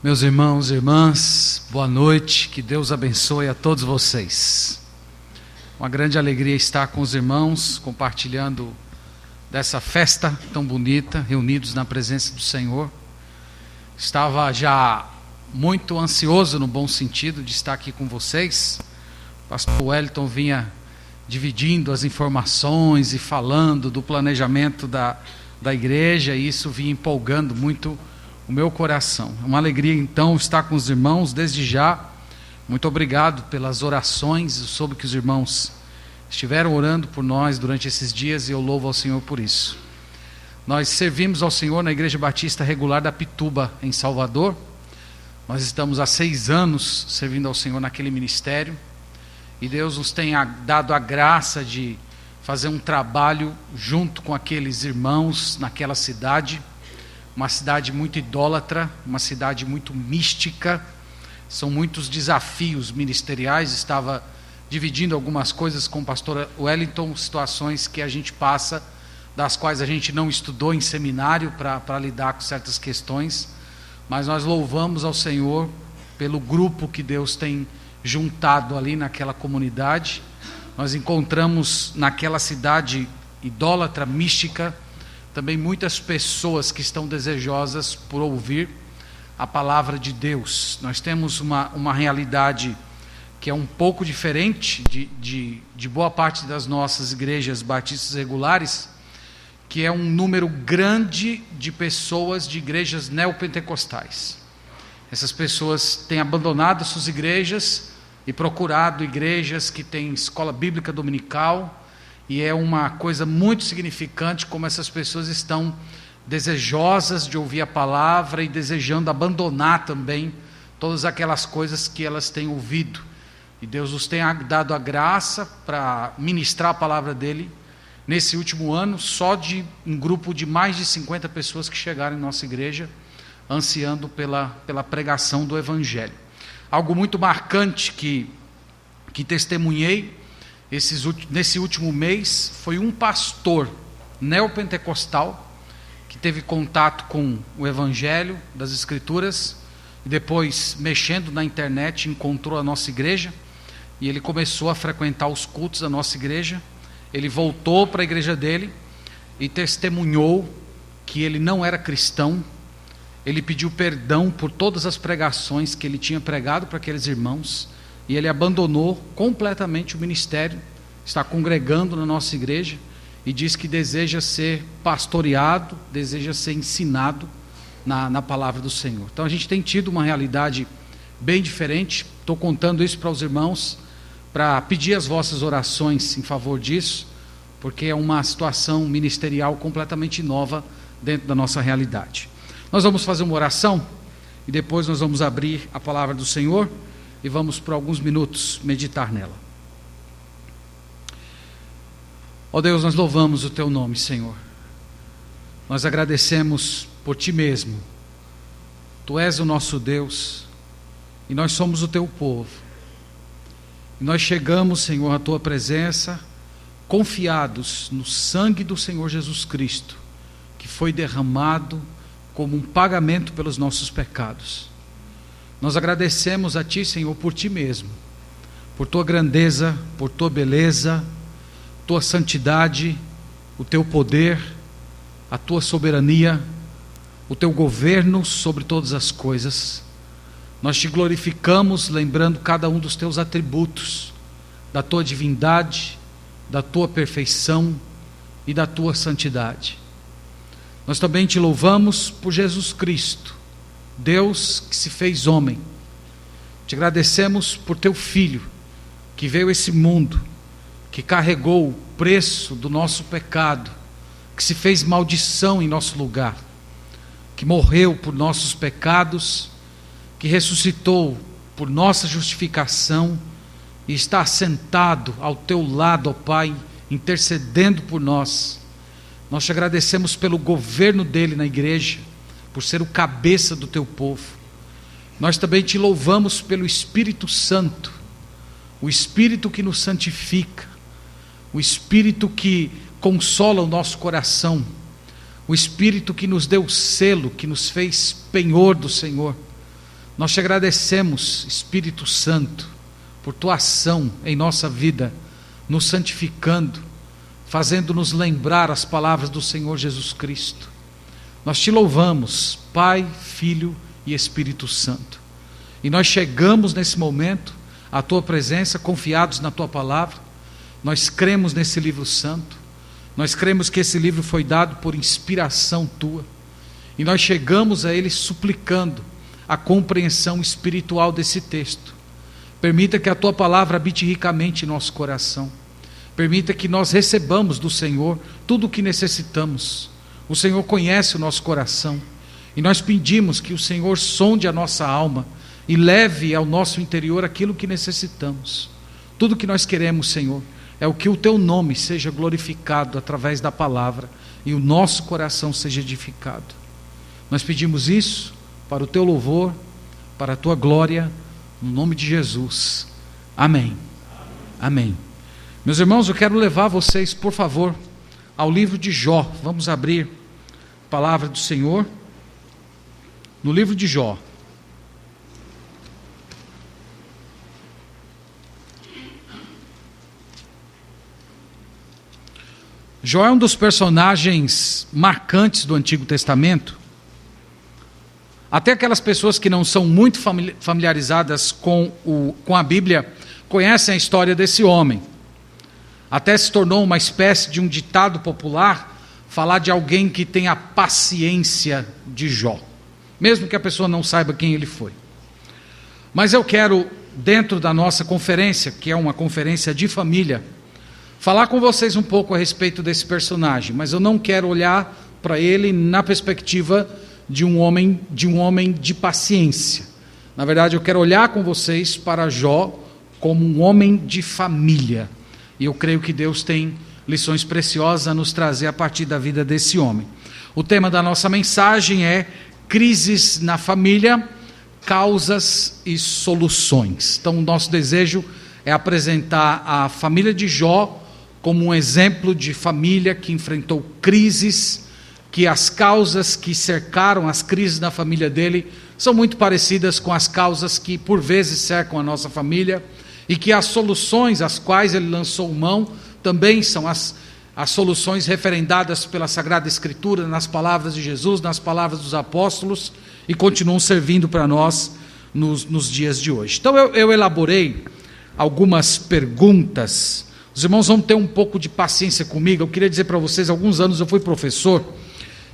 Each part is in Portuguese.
Meus irmãos e irmãs, boa noite, que Deus abençoe a todos vocês. Uma grande alegria estar com os irmãos, compartilhando dessa festa tão bonita, reunidos na presença do Senhor. Estava já muito ansioso, no bom sentido, de estar aqui com vocês. O pastor Wellington vinha dividindo as informações e falando do planejamento da igreja, e isso vinha empolgando muito o meu coração. É uma alegria então estar com os irmãos desde já. Muito obrigado pelas orações. Eu soube que os irmãos estiveram orando por nós durante esses dias e eu louvo ao Senhor por isso. Nós servimos ao Senhor na Igreja Batista Regular da Pituba, em Salvador. Nós estamos há 6 anos servindo ao Senhor naquele ministério e Deus nos tem dado a graça de fazer um trabalho junto com aqueles irmãos naquela cidade. Uma cidade muito idólatra, uma cidade muito mística, são muitos desafios ministeriais. Estava dividindo algumas coisas com o pastor Wellington, situações que a gente passa, das quais a gente não estudou em seminário para lidar com certas questões, mas nós louvamos ao Senhor pelo grupo que Deus tem juntado ali naquela comunidade. Nós encontramos naquela cidade idólatra, mística, também muitas pessoas que estão desejosas por ouvir a palavra de Deus. Nós temos uma realidade que é um pouco diferente de boa parte das nossas igrejas batistas regulares, que é um número grande de pessoas de igrejas neopentecostais. Essas pessoas têm abandonado suas igrejas e procurado igrejas que têm escola bíblica dominical. E é uma coisa muito significante como essas pessoas estão desejosas de ouvir a palavra e desejando abandonar também todas aquelas coisas que elas têm ouvido. E Deus nos tem dado a graça para ministrar a palavra dele nesse último ano, só de um grupo de mais de 50 pessoas que chegaram em nossa igreja, ansiando pela pregação do Evangelho. Algo muito marcante que testemunhei nesse último mês foi um pastor neopentecostal que teve contato com o Evangelho das Escrituras e depois, mexendo na internet, encontrou a nossa igreja e ele começou a frequentar os cultos da nossa igreja. Ele voltou para a igreja dele e testemunhou que ele não era cristão. Ele pediu perdão por todas as pregações que ele tinha pregado para aqueles irmãos. E ele abandonou completamente o ministério, está congregando na nossa igreja e diz que deseja ser pastoreado, deseja ser ensinado na palavra do Senhor. Então a gente tem tido uma realidade bem diferente. Estou contando isso para os irmãos, para pedir as vossas orações em favor disso, porque é uma situação ministerial completamente nova dentro da nossa realidade. Nós vamos fazer uma oração e depois nós vamos abrir a palavra do Senhor e vamos por alguns minutos meditar nela. Ó Deus, nós louvamos o Teu nome, Senhor. Nós agradecemos por Ti mesmo. Tu és o nosso Deus e nós somos o Teu povo. E nós chegamos, Senhor, à Tua presença, confiados no sangue do Senhor Jesus Cristo, que foi derramado como um pagamento pelos nossos pecados. Nós agradecemos a Ti, Senhor, por Ti mesmo, por Tua grandeza, por Tua beleza, Tua santidade, o Teu poder, a Tua soberania, o Teu governo sobre todas as coisas. Nós Te glorificamos, lembrando cada um dos Teus atributos, da Tua divindade, da Tua perfeição e da Tua santidade. Nós também Te louvamos por Jesus Cristo, Deus que se fez homem. Te agradecemos por Teu Filho, que veio a esse mundo, que carregou o preço do nosso pecado, que se fez maldição em nosso lugar, que morreu por nossos pecados, que ressuscitou por nossa justificação e está sentado ao Teu lado, ó Pai, intercedendo por nós. Nós Te agradecemos pelo governo dele na igreja, por ser o cabeça do Teu povo. Nós também Te louvamos pelo Espírito Santo, o Espírito que nos santifica, o Espírito que consola o nosso coração, o Espírito que nos deu o selo, que nos fez penhor do Senhor. Nós te agradecemos, Espírito Santo, por tua ação em nossa vida, nos santificando, fazendo-nos lembrar as palavras do Senhor Jesus Cristo. Nós te louvamos, Pai, Filho e Espírito Santo. E nós chegamos nesse momento à tua presença, confiados na tua palavra. Nós cremos nesse livro santo. Nós cremos que esse livro foi dado por inspiração tua. E nós chegamos a ele suplicando a compreensão espiritual desse texto. Permita que a tua palavra habite ricamente em nosso coração. Permita que nós recebamos do Senhor tudo o que necessitamos. O Senhor conhece o nosso coração. E nós pedimos que o Senhor sonde a nossa alma e leve ao nosso interior aquilo que necessitamos. Tudo que nós queremos, Senhor, é o que o teu nome seja glorificado através da palavra e o nosso coração seja edificado. Nós pedimos isso para o teu louvor, para a tua glória, no nome de Jesus. Amém. Amém. Meus irmãos, eu quero levar vocês, por favor, ao livro de Jó. Vamos abrir a palavra do Senhor no livro de Jó. Jó é um dos personagens marcantes do Antigo Testamento. Até aquelas pessoas que não são muito familiarizadas com a Bíblia conhecem a história desse homem. Até se tornou uma espécie de um ditado popular falar de alguém que tem a paciência de Jó, mesmo que a pessoa não saiba quem ele foi. Mas eu quero, dentro da nossa conferência, que é uma conferência de família, falar com vocês um pouco a respeito desse personagem, mas eu não quero olhar para ele na perspectiva de um homem de paciência. Na verdade, eu quero olhar com vocês para Jó como um homem de família. E eu creio que Deus tem lições preciosas a nos trazer a partir da vida desse homem. O tema da nossa mensagem é crises na família, causas e soluções. Então, o nosso desejo é apresentar a família de Jó como um exemplo de família que enfrentou crises, que as causas que cercaram as crises na família dele são muito parecidas com as causas que por vezes cercam a nossa família, e que as soluções às quais ele lançou mão também são as soluções referendadas pela Sagrada Escritura, nas palavras de Jesus, nas palavras dos apóstolos, e continuam servindo para nós nos dias de hoje. Então eu elaborei algumas perguntas. Os irmãos vão ter um pouco de paciência comigo. Eu queria dizer para vocês, há alguns anos eu fui professor,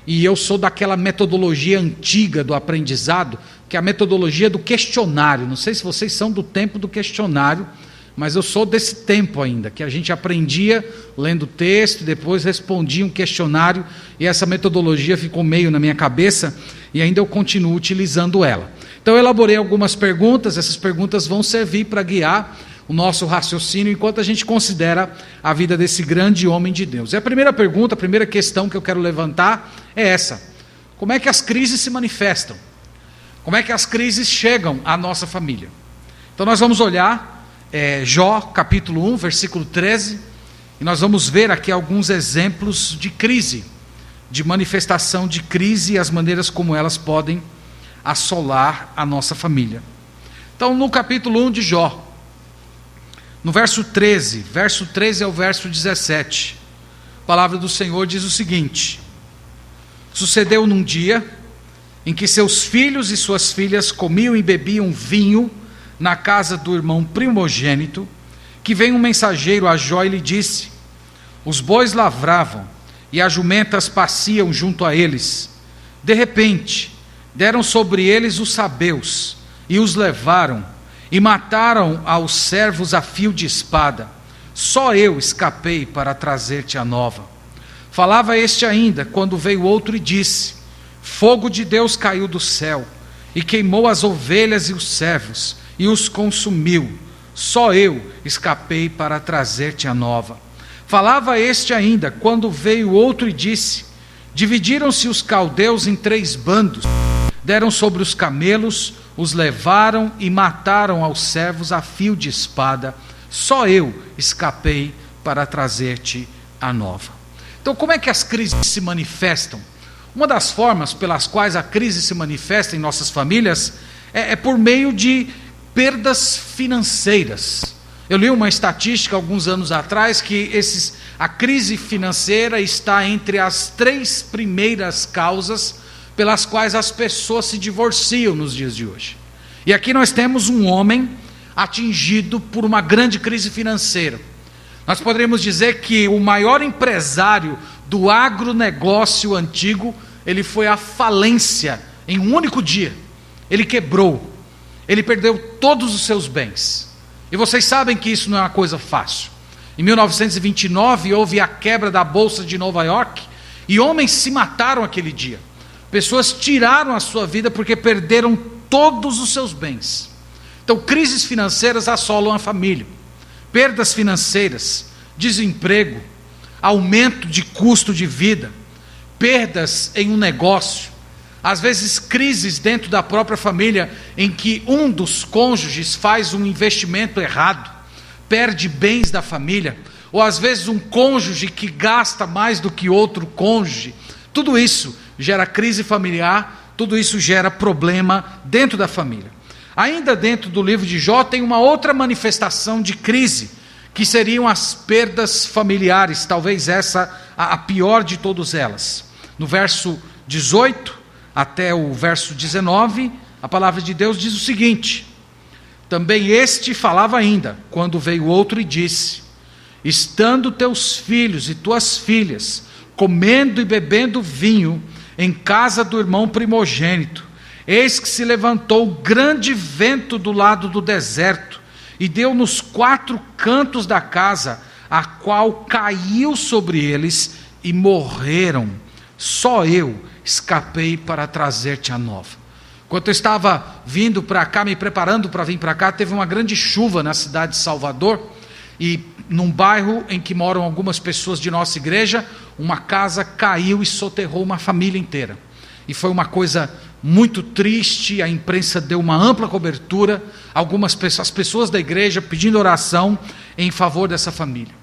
e eu sou daquela metodologia antiga do aprendizado, que é a metodologia do questionário. Não sei se vocês são do tempo do questionário, mas eu sou desse tempo ainda, que a gente aprendia lendo texto, depois respondia um questionário, e essa metodologia ficou meio na minha cabeça, e ainda eu continuo utilizando ela. Então eu elaborei algumas perguntas, essas perguntas vão servir para guiar o nosso raciocínio enquanto a gente considera a vida desse grande homem de Deus. E a primeira pergunta, a primeira questão que eu quero levantar é essa: como é que as crises se manifestam? Como é que as crises chegam à nossa família? Então nós vamos olhar Jó capítulo 1, versículo 13, e nós vamos ver aqui alguns exemplos de crise, de manifestação de crise e as maneiras como elas podem assolar a nossa família. Então no capítulo 1 de Jó, no verso 13 ao verso 17, a palavra do Senhor diz o seguinte: sucedeu num dia em que seus filhos e suas filhas comiam e bebiam vinho na casa do irmão primogênito, que veio um mensageiro a Jó e lhe disse: os bois lavravam e as jumentas pasciam junto a eles. De repente, deram sobre eles os sabeus e os levaram, e mataram aos servos a fio de espada. Só eu escapei para trazer-te a nova. Falava este ainda, quando veio outro e disse: fogo de Deus caiu do céu, e queimou as ovelhas e os servos, e os consumiu. Só eu escapei para trazer-te a nova. Falava este ainda, quando veio outro e disse: dividiram-se os caldeus em 3 bandos, deram sobre os camelos, os levaram e mataram aos servos a fio de espada. Só eu escapei para trazer-te a nova. Então, como é que as crises se manifestam? Uma das formas pelas quais a crise se manifesta em nossas famílias é por meio de perdas financeiras. Eu li uma estatística alguns anos atrás que a crise financeira está entre as 3 primeiras causas pelas quais as pessoas se divorciam nos dias de hoje. E aqui nós temos um homem atingido por uma grande crise financeira. Nós poderíamos dizer que o maior empresário do agronegócio antigo, ele foi à falência em um único dia. Ele quebrou, ele perdeu todos os seus bens. E vocês sabem que isso não é uma coisa fácil. Em 1929 houve a quebra da Bolsa de Nova York e homens se mataram aquele dia. Pessoas tiraram a sua vida porque perderam todos os seus bens. Então crises financeiras assolam a família. Perdas financeiras, desemprego, aumento de custo de vida, perdas em um negócio, às vezes crises dentro da própria família, em que um dos cônjuges faz um investimento errado, perde bens da família, ou às vezes um cônjuge que gasta mais do que outro cônjuge. Tudo isso gera crise familiar, tudo isso gera problema dentro da família. Ainda dentro do livro de Jó tem uma outra manifestação de crise, que seriam as perdas familiares, talvez essa a pior de todas elas. No verso 18 até o verso 19, a palavra de Deus diz o seguinte: também este falava ainda, quando veio outro e disse: estando teus filhos e tuas filhas comendo e bebendo vinho em casa do irmão primogênito, eis que se levantou grande vento do lado do deserto, e deu nos 4 cantos da casa, a qual caiu sobre eles, e morreram. Só eu escapei para trazer-te a nova. Enquanto eu estava vindo para cá, me preparando para vir para cá, teve uma grande chuva na cidade de Salvador, e num bairro em que moram algumas pessoas de nossa igreja, uma casa caiu e soterrou uma família inteira. E foi uma coisa muito triste, a imprensa deu uma ampla cobertura, as pessoas da igreja pedindo oração em favor dessa família.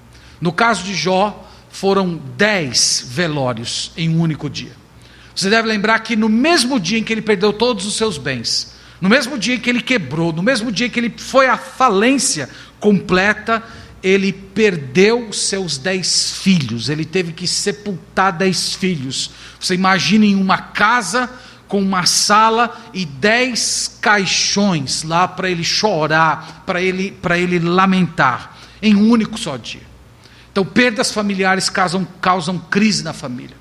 No caso de Jó, foram 10 velórios em um único dia. Você deve lembrar que no mesmo dia em que ele perdeu todos os seus bens, no mesmo dia em que ele quebrou, no mesmo dia em que ele foi à falência completa, ele perdeu seus 10 filhos, ele teve que sepultar 10 filhos. Você imagina em uma casa com uma sala e 10 caixões lá para ele chorar, para ele lamentar, em um único só dia. Então perdas familiares causam crise na família.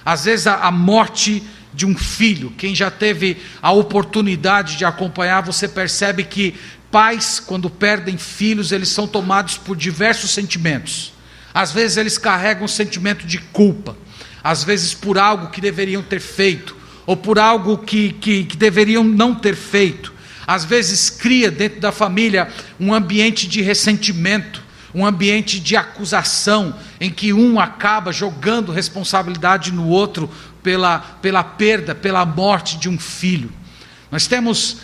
Às vezes a morte de um filho, quem já teve a oportunidade de acompanhar, você percebe que pais, quando perdem filhos, eles são tomados por diversos sentimentos. Às vezes eles carregam um sentimento de culpa, às vezes por algo que deveriam ter feito, ou por algo que deveriam não ter feito. Às vezes cria dentro da família um ambiente de ressentimento, um ambiente de acusação, em que um acaba jogando responsabilidade no outro pela perda, pela morte de um filho. Nós temos,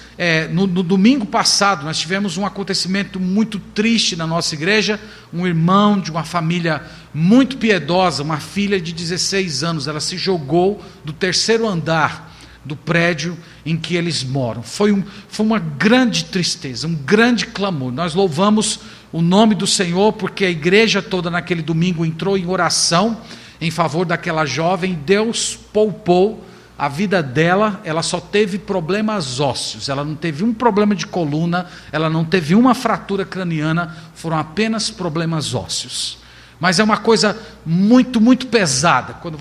no domingo passado, nós tivemos um acontecimento muito triste na nossa igreja. Um irmão de uma família muito piedosa, uma filha de 16 anos, ela se jogou do 3º andar do prédio em que eles moram. Foi uma grande tristeza, um grande clamor. Nós louvamos o nome do Senhor, porque a igreja toda naquele domingo entrou em oração em favor daquela jovem. Deus poupou a vida dela, ela só teve problemas ósseos, ela não teve um problema de coluna, ela não teve uma fratura craniana, foram apenas problemas ósseos. Mas é uma coisa muito, muito pesada. Quando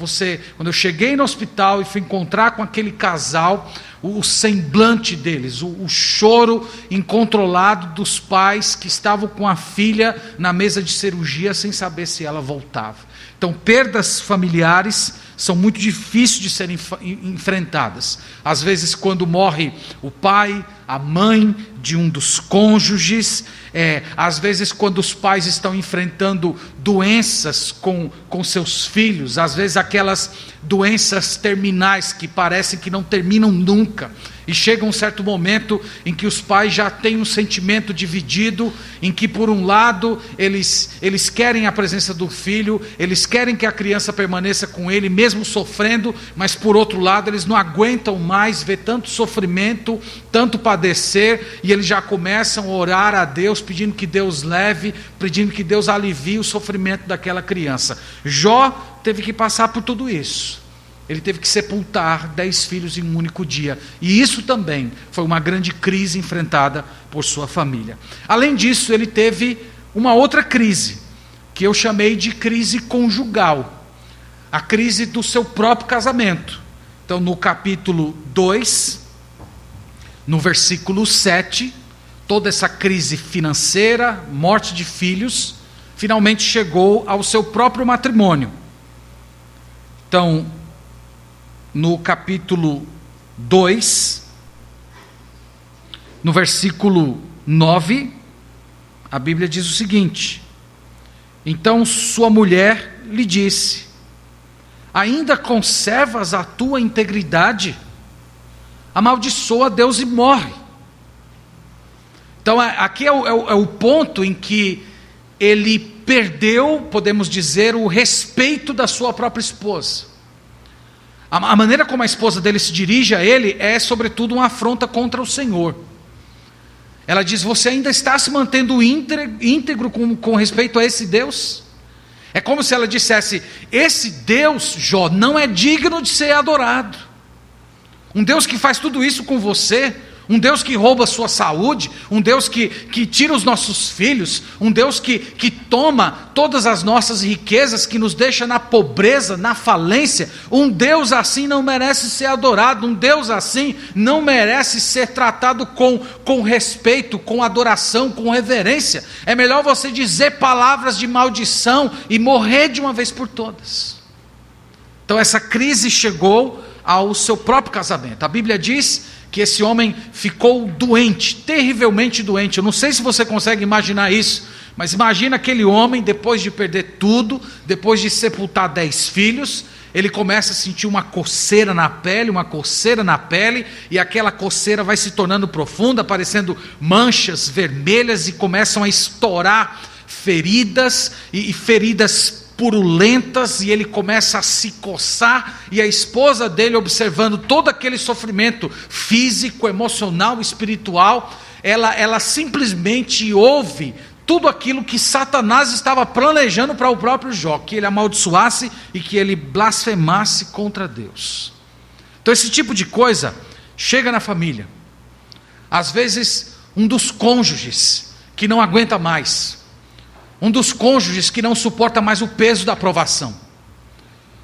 eu cheguei no hospital e fui encontrar com aquele casal, o semblante deles, o choro incontrolado dos pais que estavam com a filha na mesa de cirurgia sem saber se ela voltava. Então, perdas familiares são muito difíceis de serem enfrentadas. Às vezes, quando morre o pai, a mãe de um dos cônjuges, às vezes quando os pais estão enfrentando doenças com seus filhos, às vezes aquelas doenças terminais que parecem que não terminam nunca. E chega um certo momento em que os pais já têm um sentimento dividido, em que por um lado eles querem a presença do filho, eles querem que a criança permaneça com ele, mesmo sofrendo, mas por outro lado eles não aguentam mais ver tanto sofrimento, tanto padecer, e eles já começam a orar a Deus, pedindo que Deus leve, pedindo que Deus alivie o sofrimento daquela criança. Jó teve que passar por tudo isso. Ele teve que sepultar 10 filhos em um único dia. E isso também foi uma grande crise enfrentada por sua família. Além disso, ele teve uma outra crise, que eu chamei de crise conjugal. A crise do seu próprio casamento. Então, no capítulo 2, no versículo 7, toda essa crise financeira, morte de filhos, finalmente chegou ao seu próprio matrimônio. Então, no capítulo 2, no versículo 9, a Bíblia diz o seguinte: então sua mulher lhe disse: ainda conservas a tua integridade? Amaldiçoa Deus e morre. Então aqui é o ponto em que ele perdeu, podemos dizer, o respeito da sua própria esposa. A maneira como a esposa dele se dirige a ele é, sobretudo, uma afronta contra o Senhor. Ela diz: você ainda está se mantendo íntegro com respeito a esse Deus? É como se ela dissesse: esse Deus, Jó, não é digno de ser adorado. Um Deus que faz tudo isso com você, um Deus que rouba a sua saúde, um Deus que tira os nossos filhos, um Deus que toma todas as nossas riquezas, que nos deixa na pobreza, na falência. Um Deus assim não merece ser adorado, um Deus assim não merece ser tratado com respeito, com adoração, com reverência. É melhor você dizer palavras de maldição e morrer de uma vez por todas. Então essa crise chegou ao seu próprio casamento. A Bíblia diz que esse homem ficou doente, terrivelmente doente. Eu não sei se você consegue imaginar isso, mas imagina aquele homem, depois de perder tudo, depois de sepultar 10 filhos, ele começa a sentir uma coceira na pele, e aquela coceira vai se tornando profunda, aparecendo manchas vermelhas, e começam a estourar feridas, e feridas purulentas, e ele começa a se coçar, e a esposa dele, observando todo aquele sofrimento físico, emocional, espiritual, ela simplesmente ouve tudo aquilo que Satanás estava planejando para o próprio Jó, que ele amaldiçoasse e que ele blasfemasse contra Deus. Então esse tipo de coisa chega na família. Às vezes um dos cônjuges que não aguenta mais, um dos cônjuges que não suporta mais o peso da provação,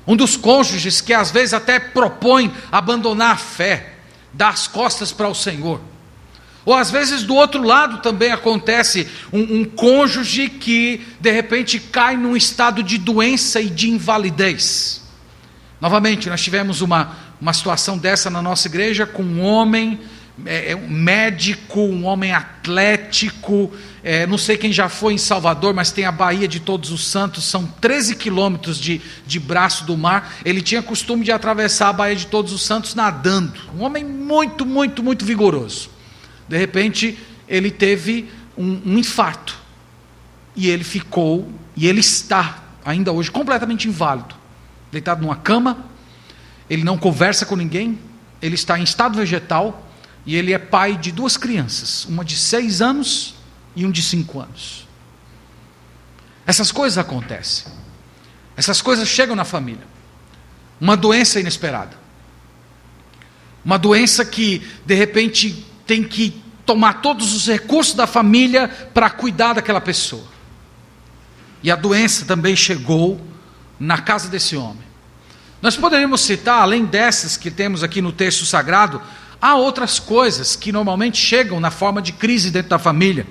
um dos cônjuges que às vezes até propõe abandonar a fé, dar as costas para o Senhor. Ou às vezes do outro lado também acontece um cônjuge que de repente cai num estado de doença e de invalidez. Novamente, nós tivemos uma situação dessa na nossa igreja, com um homem um médico, um homem atlético, não sei quem já foi em Salvador, mas tem a Baía de Todos os Santos, são 13 quilômetros de braço do mar. Ele tinha costume de atravessar a Baía de Todos os Santos nadando, um homem muito, muito, muito vigoroso. De repente ele teve um infarto, e ele está ainda hoje completamente inválido, deitado numa cama. Ele não conversa com ninguém, ele está em estado vegetal, e ele é pai de 2 crianças, uma de 6 anos e um de 5 anos. Essas coisas acontecem, essas coisas chegam na família. Uma doença inesperada, uma doença que de repente tem que tomar todos os recursos da família para cuidar daquela pessoa. E a doença também chegou na casa desse homem. Nós poderíamos citar, além dessas que temos aqui no texto sagrado, há outras coisas que normalmente chegam na forma de crise dentro da família.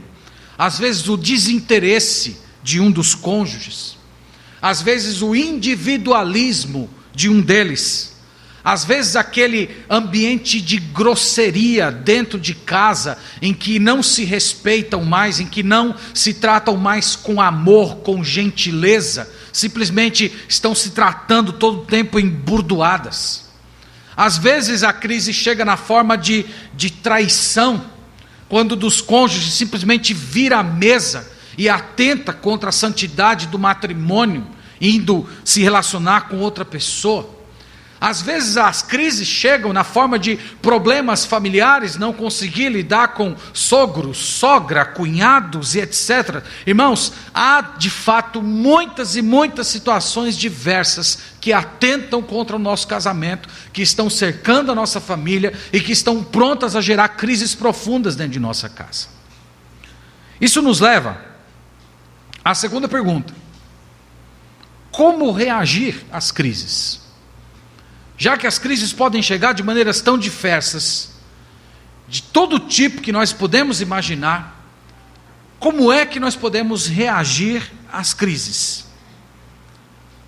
Às vezes o desinteresse de um dos cônjuges, às vezes o individualismo de um deles, às vezes aquele ambiente de grosseria dentro de casa, em que não se respeitam mais, em que não se tratam mais com amor, com gentileza, simplesmente estão se tratando todo o tempo em burdoadas. Às vezes a crise chega na forma de traição, quando dos cônjuges simplesmente vira a mesa e atenta contra a santidade do matrimônio, indo se relacionar com outra pessoa. Às vezes as crises chegam na forma de problemas familiares, não conseguir lidar com sogro, sogra, cunhados e etc. Irmãos, há de fato muitas e muitas situações diversas que atentam contra o nosso casamento, que estão cercando a nossa família e que estão prontas a gerar crises profundas dentro de nossa casa. Isso nos leva à segunda pergunta: como reagir às crises? Já que as crises podem chegar de maneiras tão diversas, de todo tipo que nós podemos imaginar, como é que nós podemos reagir às crises?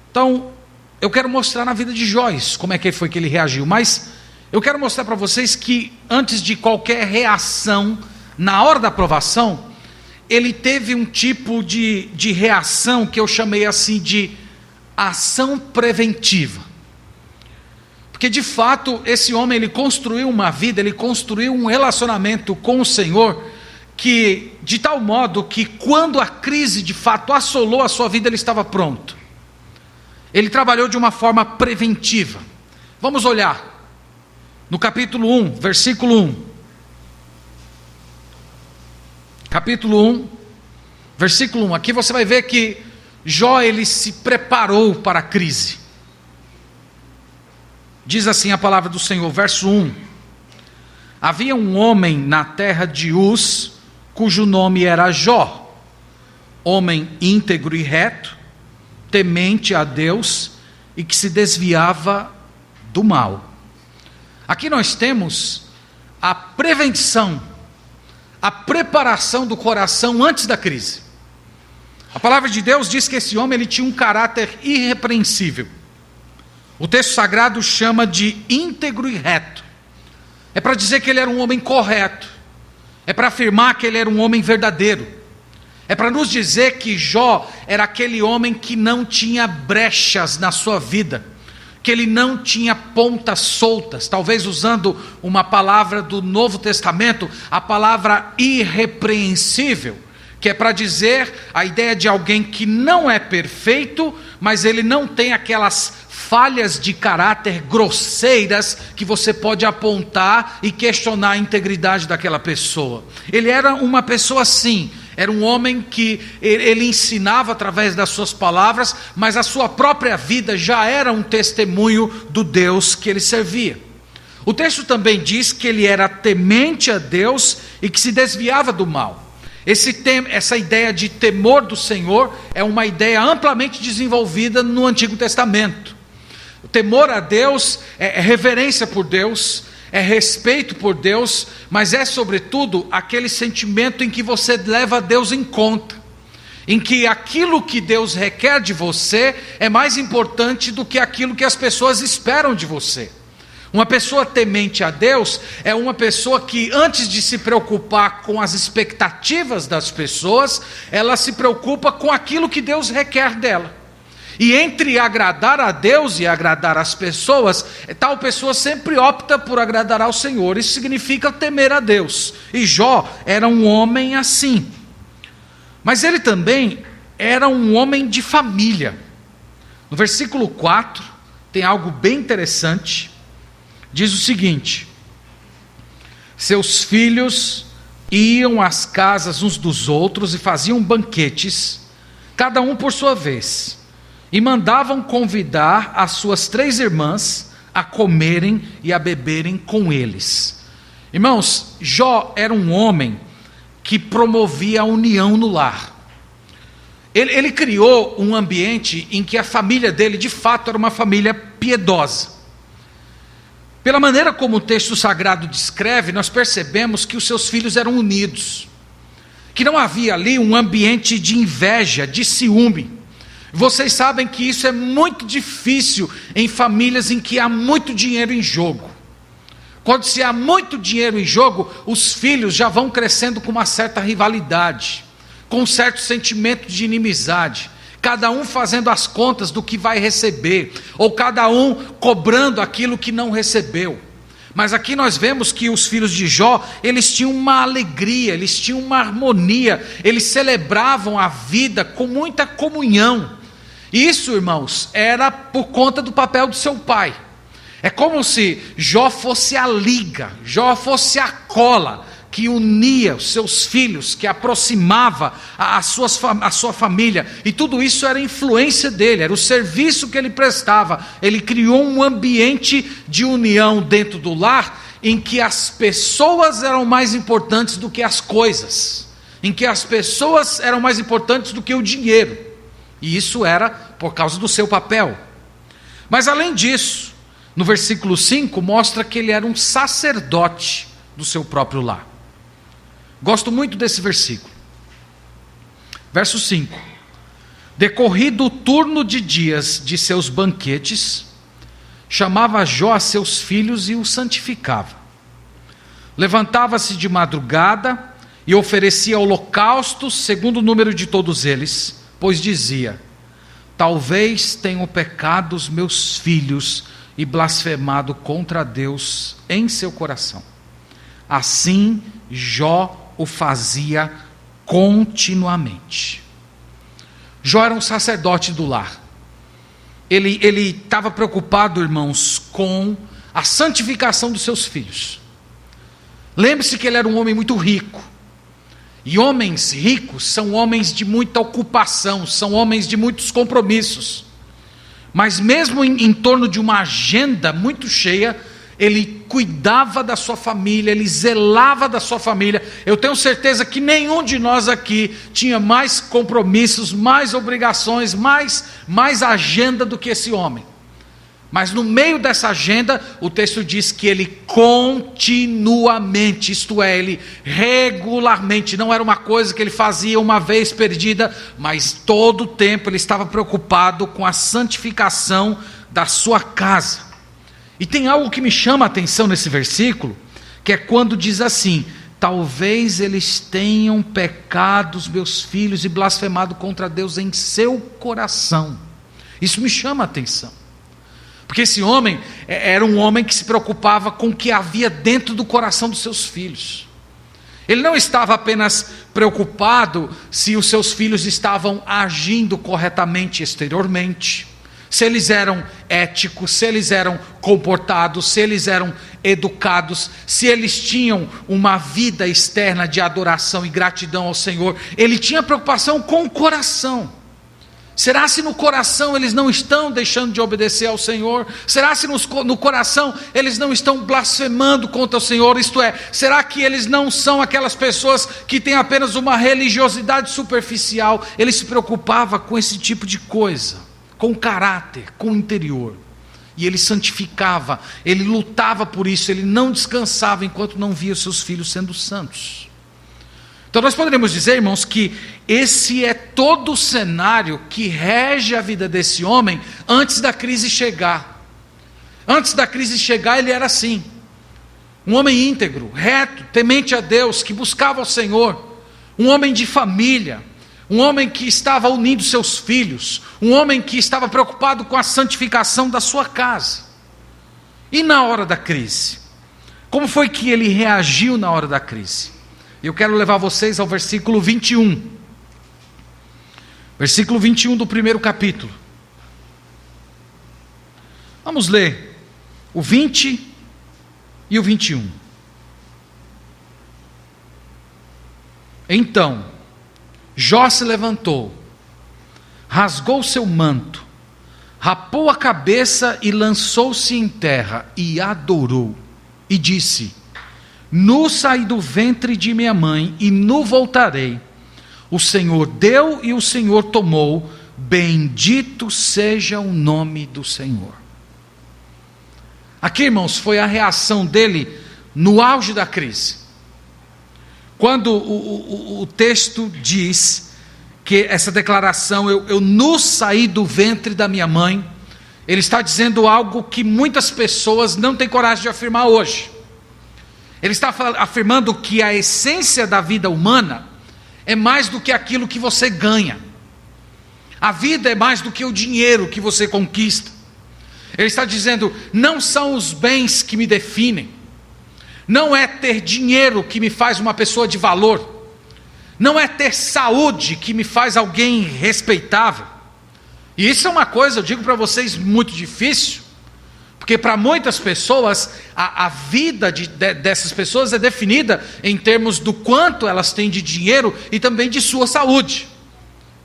Então, eu quero mostrar na vida de Jó como é que foi que ele reagiu, mas eu quero mostrar para vocês que antes de qualquer reação, na hora da provação, ele teve um tipo de reação que eu chamei assim de ação preventiva. Porque de fato esse homem, ele construiu uma vida, ele construiu um relacionamento com o Senhor, que de tal modo que quando a crise de fato assolou a sua vida, ele estava pronto. Ele trabalhou de uma forma preventiva. Vamos olhar no capítulo 1, versículo 1. Capítulo 1, versículo 1. Aqui você vai ver que Jó, ele se preparou para a crise. Diz assim a palavra do Senhor, verso 1: havia um homem na terra de Uz, cujo nome era Jó, homem íntegro e reto, temente a Deus e que se desviava do mal. Aqui nós temos a prevenção, a preparação do coração antes da crise. A palavra de Deus diz que esse homem, ele tinha um caráter irrepreensível. O texto sagrado chama de íntegro e reto. É para dizer que ele era um homem correto. É para afirmar que ele era um homem verdadeiro. É para nos dizer que Jó era aquele homem que não tinha brechas na sua vida, que ele não tinha pontas soltas. Talvez usando uma palavra do Novo Testamento, a palavra irrepreensível, que é para dizer a ideia de alguém que não é perfeito, mas ele não tem aquelas falhas de caráter grosseiras que você pode apontar e questionar a integridade daquela pessoa. Ele era uma pessoa assim, era um homem que ele ensinava através das suas palavras, mas a sua própria vida já era um testemunho do Deus que ele servia. O texto também diz que ele era temente a Deus e que se desviava do mal. Essa ideia de temor do Senhor é uma ideia amplamente desenvolvida no Antigo Testamento. O temor a Deus é reverência por Deus, é respeito por Deus, mas é sobretudo aquele sentimento em que você leva Deus em conta, em que aquilo que Deus requer de você é mais importante do que aquilo que as pessoas esperam de você. Uma pessoa temente a Deus é uma pessoa que, antes de se preocupar com as expectativas das pessoas, ela se preocupa com aquilo que Deus requer dela. E entre agradar a Deus e agradar as pessoas, tal pessoa sempre opta por agradar ao Senhor. Isso significa temer a Deus. E Jó era um homem assim. Mas ele também era um homem de família. No versículo 4, tem algo bem interessante. Diz o seguinte: seus filhos iam às casas uns dos outros e faziam banquetes, cada um por sua vez, e mandavam convidar as suas 3 irmãs a comerem e a beberem com eles. Irmãos, Jó era um homem que promovia a união no lar. Ele criou um ambiente em que a família dele, de fato, era uma família piedosa. Pela maneira como o texto sagrado descreve, nós percebemos que os seus filhos eram unidos, que não havia ali um ambiente de inveja, de ciúme. Vocês sabem que isso é muito difícil em famílias em que há muito dinheiro em jogo. Quando se há muito dinheiro em jogo, os filhos já vão crescendo com uma certa rivalidade, com um certo sentimento de inimizade. cada um fazendo as contas do que vai receber, ou cada um cobrando aquilo que não recebeu. Mas aqui nós vemos que os filhos de Jó, eles tinham uma alegria, eles tinham uma harmonia, eles celebravam a vida com muita comunhão. E isso, irmãos, era por conta do papel do seu pai. É como se Jó fosse a liga, Jó fosse a cola que unia os seus filhos, que aproximava a sua família, e tudo isso era influência dele, era o serviço que ele prestava. Ele criou um ambiente de união dentro do lar, em que as pessoas eram mais importantes do que as coisas, em que as pessoas eram mais importantes do que o dinheiro, e isso era por causa do seu papel. Mas além disso, no versículo 5, mostra que ele era um sacerdote do seu próprio lar. Gosto muito desse versículo. Verso 5: decorrido o turno de dias de seus banquetes, chamava Jó a seus filhos e os santificava. Levantava-se de madrugada e oferecia holocaustos segundo o número de todos eles, pois dizia: talvez tenham pecado os meus filhos e blasfemado contra Deus em seu coração. Assim Jó o fazia continuamente. Jó era um sacerdote do lar. Ele estava preocupado, irmãos, com a santificação dos seus filhos. Lembre-se que ele era um homem muito rico. E homens ricos são homens de muita ocupação, são homens de muitos compromissos. Mas mesmo em torno de uma agenda muito cheia, ele cuidava da sua família, ele zelava da sua família. Eu tenho certeza que nenhum de nós aqui tinha mais compromissos, mais obrigações, mais agenda do que esse homem. Mas no meio dessa agenda, o texto diz que ele continuamente, isto é, ele regularmente, não era uma coisa que ele fazia uma vez perdida, mas todo o tempo ele estava preocupado com a santificação da sua casa. E tem algo que me chama a atenção nesse versículo, que é quando diz assim: talvez eles tenham pecado os meus filhos e blasfemado contra Deus em seu coração. Isso me chama a atenção, porque esse homem era um homem que se preocupava com o que havia dentro do coração dos seus filhos. Ele não estava apenas preocupado se os seus filhos estavam agindo corretamente exteriormente, se eles eram éticos, se eles eram comportados, se eles eram educados, se eles tinham uma vida externa de adoração e gratidão ao Senhor. Ele tinha preocupação com o coração. Será se no coração eles não estão deixando de obedecer ao Senhor? Será se no coração eles não estão blasfemando contra o Senhor? Isto é, será que eles não são aquelas pessoas que têm apenas uma religiosidade superficial? Ele se preocupava com esse tipo de coisa, com o caráter, com o interior. E ele santificava, ele lutava por isso, ele não descansava enquanto não via seus filhos sendo santos. Então nós poderíamos dizer, irmãos, que esse é todo o cenário que rege a vida desse homem antes da crise chegar. Antes da crise chegar, ele era assim: um homem íntegro, reto, temente a Deus, que buscava o Senhor, um homem de família, um homem que estava unindo seus filhos, um homem que estava preocupado com a santificação da sua casa. E na hora da crise? Como foi que ele reagiu na hora da crise? Eu quero levar vocês ao versículo 21. Versículo 21 do primeiro capítulo. Vamos ler o 20 e o 21. Então Jó se levantou, rasgou seu manto, rapou a cabeça e lançou-se em terra e adorou. E disse: nu saí do ventre de minha mãe e nu voltarei. O Senhor deu e o Senhor tomou, bendito seja o nome do Senhor. Aqui, irmãos, foi a reação dele no auge da crise. Quando o texto diz que essa declaração, eu nu saí do ventre da minha mãe, ele está dizendo algo que muitas pessoas não têm coragem de afirmar hoje. Ele está afirmando que a essência da vida humana é mais do que aquilo que você ganha. A vida é mais do que o dinheiro que você conquista. Ele está dizendo: não são os bens que me definem, não é ter dinheiro que me faz uma pessoa de valor, não é ter saúde que me faz alguém respeitável. E isso é uma coisa, eu digo para vocês, muito difícil, porque para muitas pessoas, a vida dessas pessoas é definida em termos do quanto elas têm de dinheiro e também de sua saúde.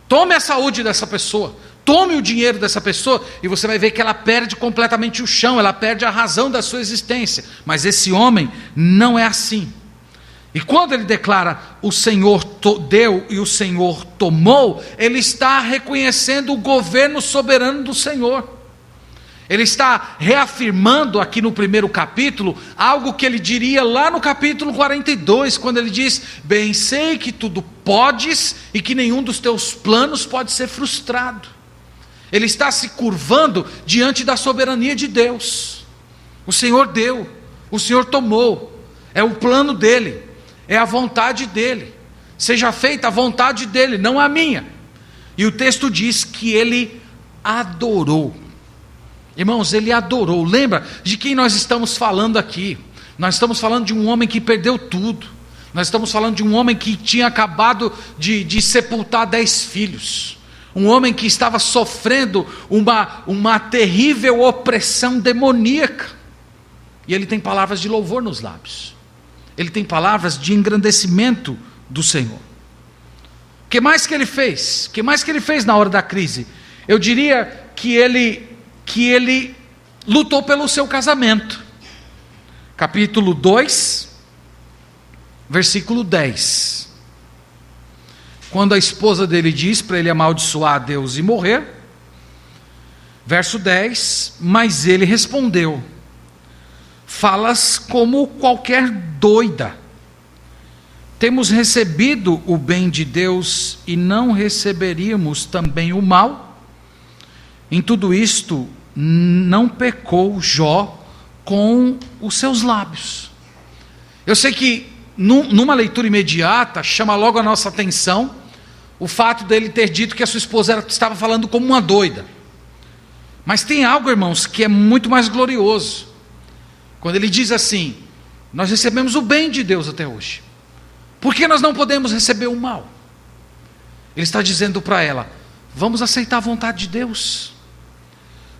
Tome a saúde dessa pessoa, tome o dinheiro dessa pessoa, e você vai ver que ela perde completamente o chão, ela perde a razão da sua existência. Mas esse homem não é assim. E quando ele declara: o Senhor deu e o Senhor tomou, ele está reconhecendo o governo soberano do Senhor. Ele está reafirmando aqui no primeiro capítulo algo que ele diria lá no capítulo 42, quando ele diz: bem sei que tudo podes e que nenhum dos teus planos pode ser frustrado. Ele está se curvando diante da soberania de Deus. O Senhor deu, o Senhor tomou, é o plano dele, é a vontade dele. Seja feita a vontade dele, não a minha. E o texto diz que ele adorou. Irmãos, ele adorou. Lembra de quem nós estamos falando aqui? Nós estamos falando de um homem que perdeu tudo. Nós estamos falando de um homem que tinha acabado de sepultar 10 filhos. Um homem que estava sofrendo uma terrível opressão demoníaca. E ele tem palavras de louvor nos lábios. Ele tem palavras de engrandecimento do Senhor. O que mais que ele fez? O que mais que ele fez na hora da crise? Eu diria que ele lutou pelo seu casamento. Capítulo 2, versículo 10. Quando a esposa dele diz para ele amaldiçoar a Deus e morrer. Verso 10, mas ele respondeu: falas como qualquer doida. Temos recebido o bem de Deus e não receberíamos também o mal? Em tudo isto, não pecou Jó com os seus lábios. Eu sei que numa leitura imediata chama logo a nossa atenção o fato dele ter dito que a sua esposa estava falando como uma doida. Mas tem algo, irmãos, que é muito mais glorioso. Quando ele diz assim: nós recebemos o bem de Deus até hoje, por que nós não podemos receber o mal? Ele está dizendo para ela: vamos aceitar a vontade de Deus.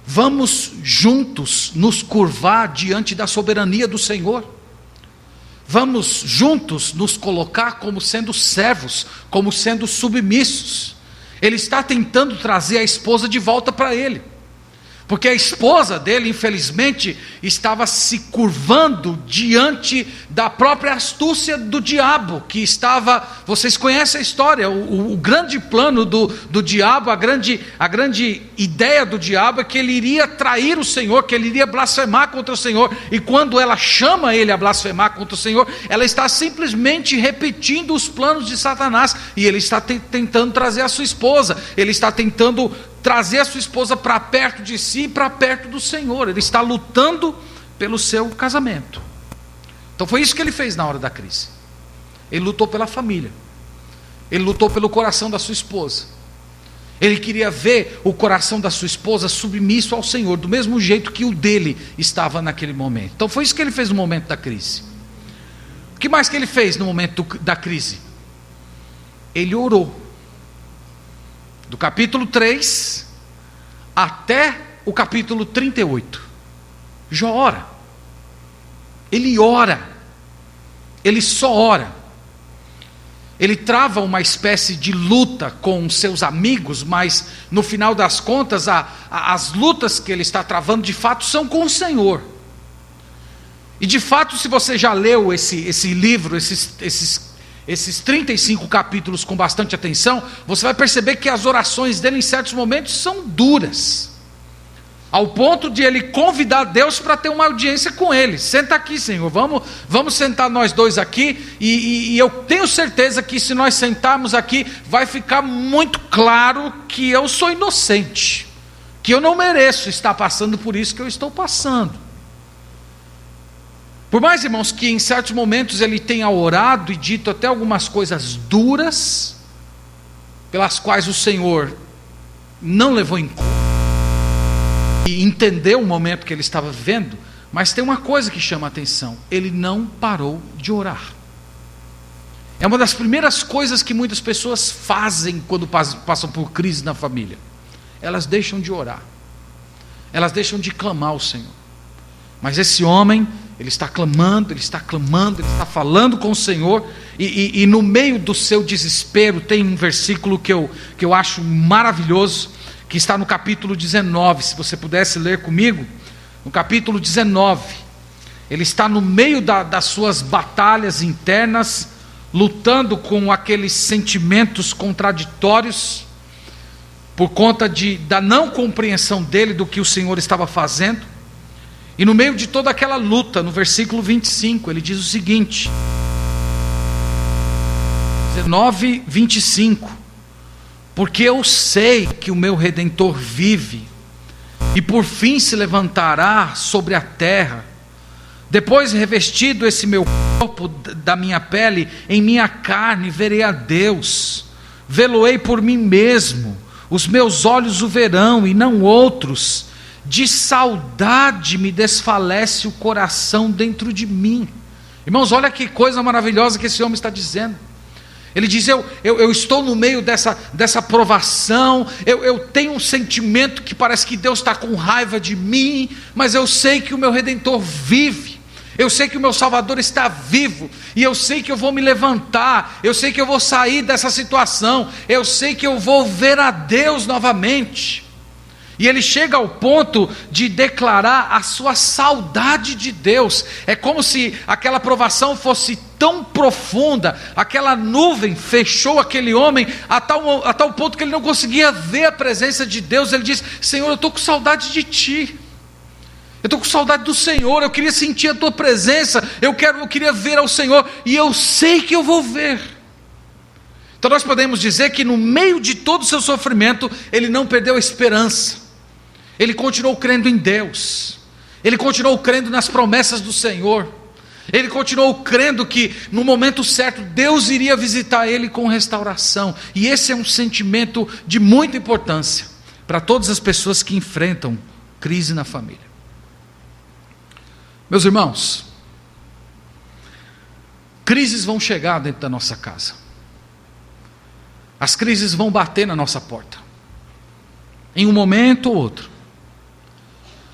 Vamos juntos nos curvar diante da soberania do Senhor. Vamos juntos nos colocar como sendo servos, como sendo submissos. Ele está tentando trazer a esposa de volta para ele. Porque a esposa dele, infelizmente, estava se curvando diante da própria astúcia do diabo, que estava, vocês conhecem a história, o grande plano do diabo, a grande ideia do diabo é que ele iria trair o Senhor, que ele iria blasfemar contra o Senhor, e quando ela chama ele a blasfemar contra o Senhor, ela está simplesmente repetindo os planos de Satanás, e ele está tentando trazer a sua esposa, ele está tentando trazer a sua esposa para perto de si, para perto do Senhor. Ele está lutando pelo seu casamento. Então foi isso que ele fez na hora da crise. Ele lutou pela família. Ele lutou pelo coração da sua esposa. Ele queria ver o coração da sua esposa submisso ao Senhor, do mesmo jeito que o dele estava naquele momento. Então foi isso que ele fez no momento da crise. O que mais que ele fez no momento da crise? Ele orou. Do capítulo 3 até o capítulo 38. Jó ora. Ele ora. Ele só ora. Ele trava uma espécie de luta com seus amigos, mas no final das contas, as lutas que ele está travando de fato são com o Senhor. E de fato, se você já leu esse livro, esses 35 capítulos com bastante atenção, você vai perceber que as orações dele em certos momentos são duras, ao ponto de ele convidar Deus para ter uma audiência com ele. Senta aqui, Senhor, vamos sentar nós dois aqui, e eu tenho certeza que se nós sentarmos aqui, vai ficar muito claro que eu sou inocente, que eu não mereço estar passando por isso que eu estou passando. Por mais, irmãos, que em certos momentos ele tenha orado e dito até algumas coisas duras, pelas quais o Senhor não levou em conta e entendeu o momento que ele estava vivendo, mas tem uma coisa que chama a atenção: ele não parou de orar. É uma das primeiras coisas que muitas pessoas fazem quando passam por crise na família. Elas deixam de orar, elas deixam de clamar ao Senhor. Mas esse homem, ele está clamando, ele está falando com o Senhor, e no meio do seu desespero, tem um versículo que eu acho maravilhoso, que está no capítulo 19, se você pudesse ler comigo, no capítulo 19, ele está no meio das suas batalhas internas, lutando com aqueles sentimentos contraditórios, por conta da não compreensão dele do que o Senhor estava fazendo. E no meio de toda aquela luta, no versículo 25, ele diz o seguinte, 19, 25: porque eu sei que o meu Redentor vive, e por fim se levantará sobre a terra. Depois, revestido esse meu corpo da minha pele, em minha carne verei a Deus. Vê-lo-ei por mim mesmo, os meus olhos o verão e não outros. De saudade me desfalece o coração dentro de mim. Irmãos, olha que coisa maravilhosa que esse homem está dizendo. Ele diz, eu estou no meio dessa provação, eu tenho um sentimento que parece que Deus está com raiva de mim, mas eu sei que o meu Redentor vive, eu sei que o meu Salvador está vivo, e eu sei que eu vou me levantar, eu sei que eu vou sair dessa situação, eu sei que eu vou ver a Deus novamente. E ele chega ao ponto de declarar a sua saudade de Deus. É como se aquela provação fosse tão profunda, aquela nuvem fechou aquele homem a tal ponto que ele não conseguia ver a presença de Deus. Ele diz, Senhor, eu estou com saudade de Ti, eu estou com saudade do Senhor, eu queria sentir a Tua presença, eu queria ver ao Senhor, e eu sei que eu vou ver. Então nós podemos dizer que no meio de todo o seu sofrimento, ele não perdeu a esperança. Ele continuou crendo em Deus, ele continuou crendo nas promessas do Senhor, ele continuou crendo que no momento certo Deus iria visitar ele com restauração. E esse é um sentimento de muita importância para todas as pessoas que enfrentam crise na família. Meus irmãos, crises vão chegar dentro da nossa casa, as crises vão bater na nossa porta, em um momento ou outro.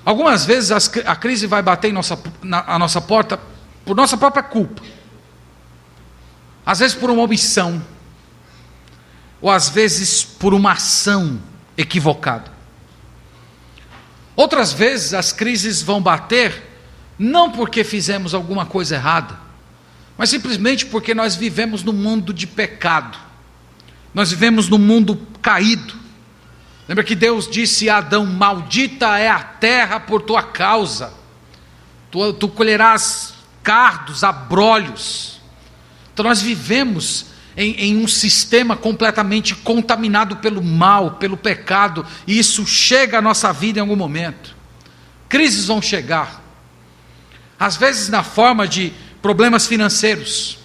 Algumas vezes a crise vai bater a nossa porta por nossa própria culpa. Às vezes por uma omissão, ou às vezes por uma ação equivocada. Outras vezes as crises vão bater não porque fizemos alguma coisa errada, mas simplesmente porque nós vivemos num mundo de pecado. Nós vivemos num mundo caído. Lembra que Deus disse a Adão, maldita é a terra por tua causa, tu colherás cardos, abrolhos. Então nós vivemos em um sistema completamente contaminado pelo mal, pelo pecado, e isso chega à nossa vida em algum momento. Crises vão chegar, às vezes na forma de problemas financeiros,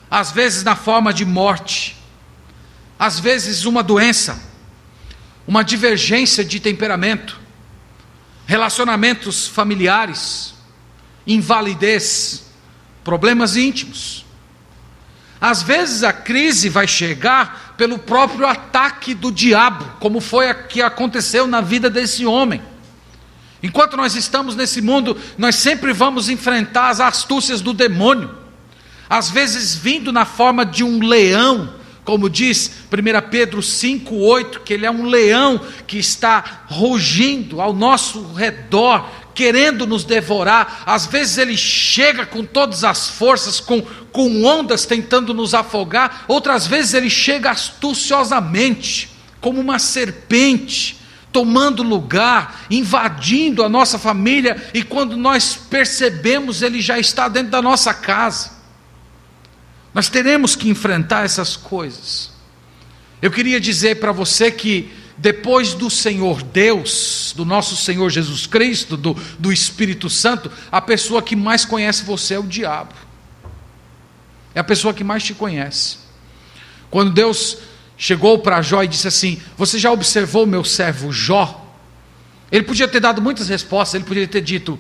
às vezes na forma de morte, às vezes uma doença, uma divergência de temperamento, relacionamentos familiares, invalidez, problemas íntimos. Às vezes a crise vai chegar pelo próprio ataque do diabo, como foi a que aconteceu na vida desse homem. Enquanto nós estamos nesse mundo, nós sempre vamos enfrentar as astúcias do demônio, às vezes vindo na forma de um leão, como diz 1 Pedro 5,8, que ele é um leão que está rugindo ao nosso redor, querendo nos devorar. Às vezes ele chega com todas as forças, com ondas tentando nos afogar. Outras vezes ele chega astuciosamente, como uma serpente, tomando lugar, invadindo a nossa família, e quando nós percebemos, ele já está dentro da nossa casa. Nós teremos que enfrentar essas coisas. Eu queria dizer para você que depois do Senhor Deus, do nosso Senhor Jesus Cristo, do Espírito Santo, a pessoa que mais conhece você é o diabo. É a pessoa que mais te conhece. Quando Deus chegou para Jó e disse assim: você já observou meu servo Jó? Ele podia ter dado muitas respostas. Ele poderia ter dito: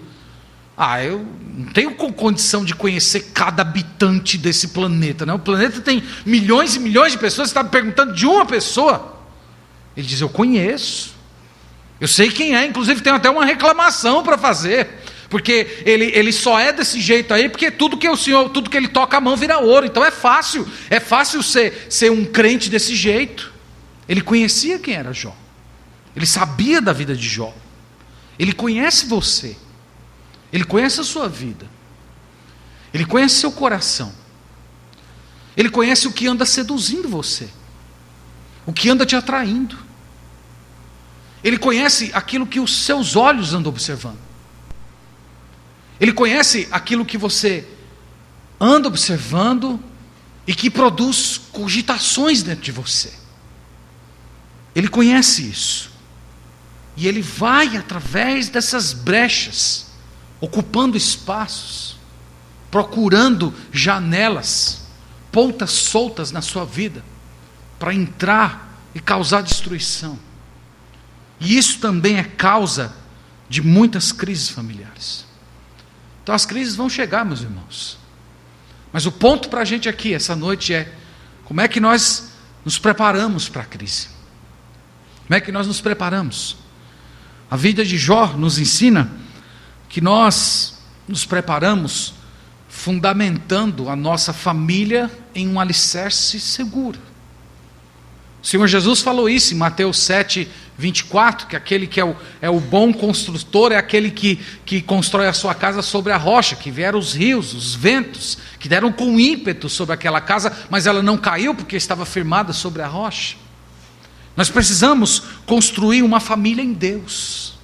eu não tenho condição de conhecer cada habitante desse planeta, né? O planeta tem milhões e milhões de pessoas. Você está me perguntando de uma pessoa? Ele diz: eu conheço, eu sei quem é, inclusive tenho até uma reclamação para fazer, porque ele só é desse jeito aí, porque tudo que ele toca a mão vira ouro. Então é fácil ser um crente desse jeito. Ele conhecia quem era Jó, ele sabia da vida de Jó, ele conhece você, ele conhece a sua vida, ele conhece seu coração, ele conhece o que anda seduzindo você, o que anda te atraindo, ele conhece aquilo que os seus olhos andam observando, ele conhece aquilo que você anda observando e que produz cogitações dentro de você. Ele conhece isso, e ele vai através dessas brechas, ocupando espaços, procurando janelas, pontas soltas na sua vida, para entrar e causar destruição. E isso também é causa de muitas crises familiares. Então as crises vão chegar, meus irmãos, mas o ponto para a gente aqui essa noite é: como é que nós nos preparamos para a crise? Como é que nós nos preparamos? A vida de Jó nos ensina que nós nos preparamos fundamentando a nossa família em um alicerce seguro. O Senhor Jesus falou isso em Mateus 7, 24, que aquele que é o bom construtor é aquele que constrói a sua casa sobre a rocha, que vieram os rios, os ventos, que deram com ímpeto sobre aquela casa, mas ela não caiu porque estava firmada sobre a rocha. Nós precisamos construir uma família em Deus,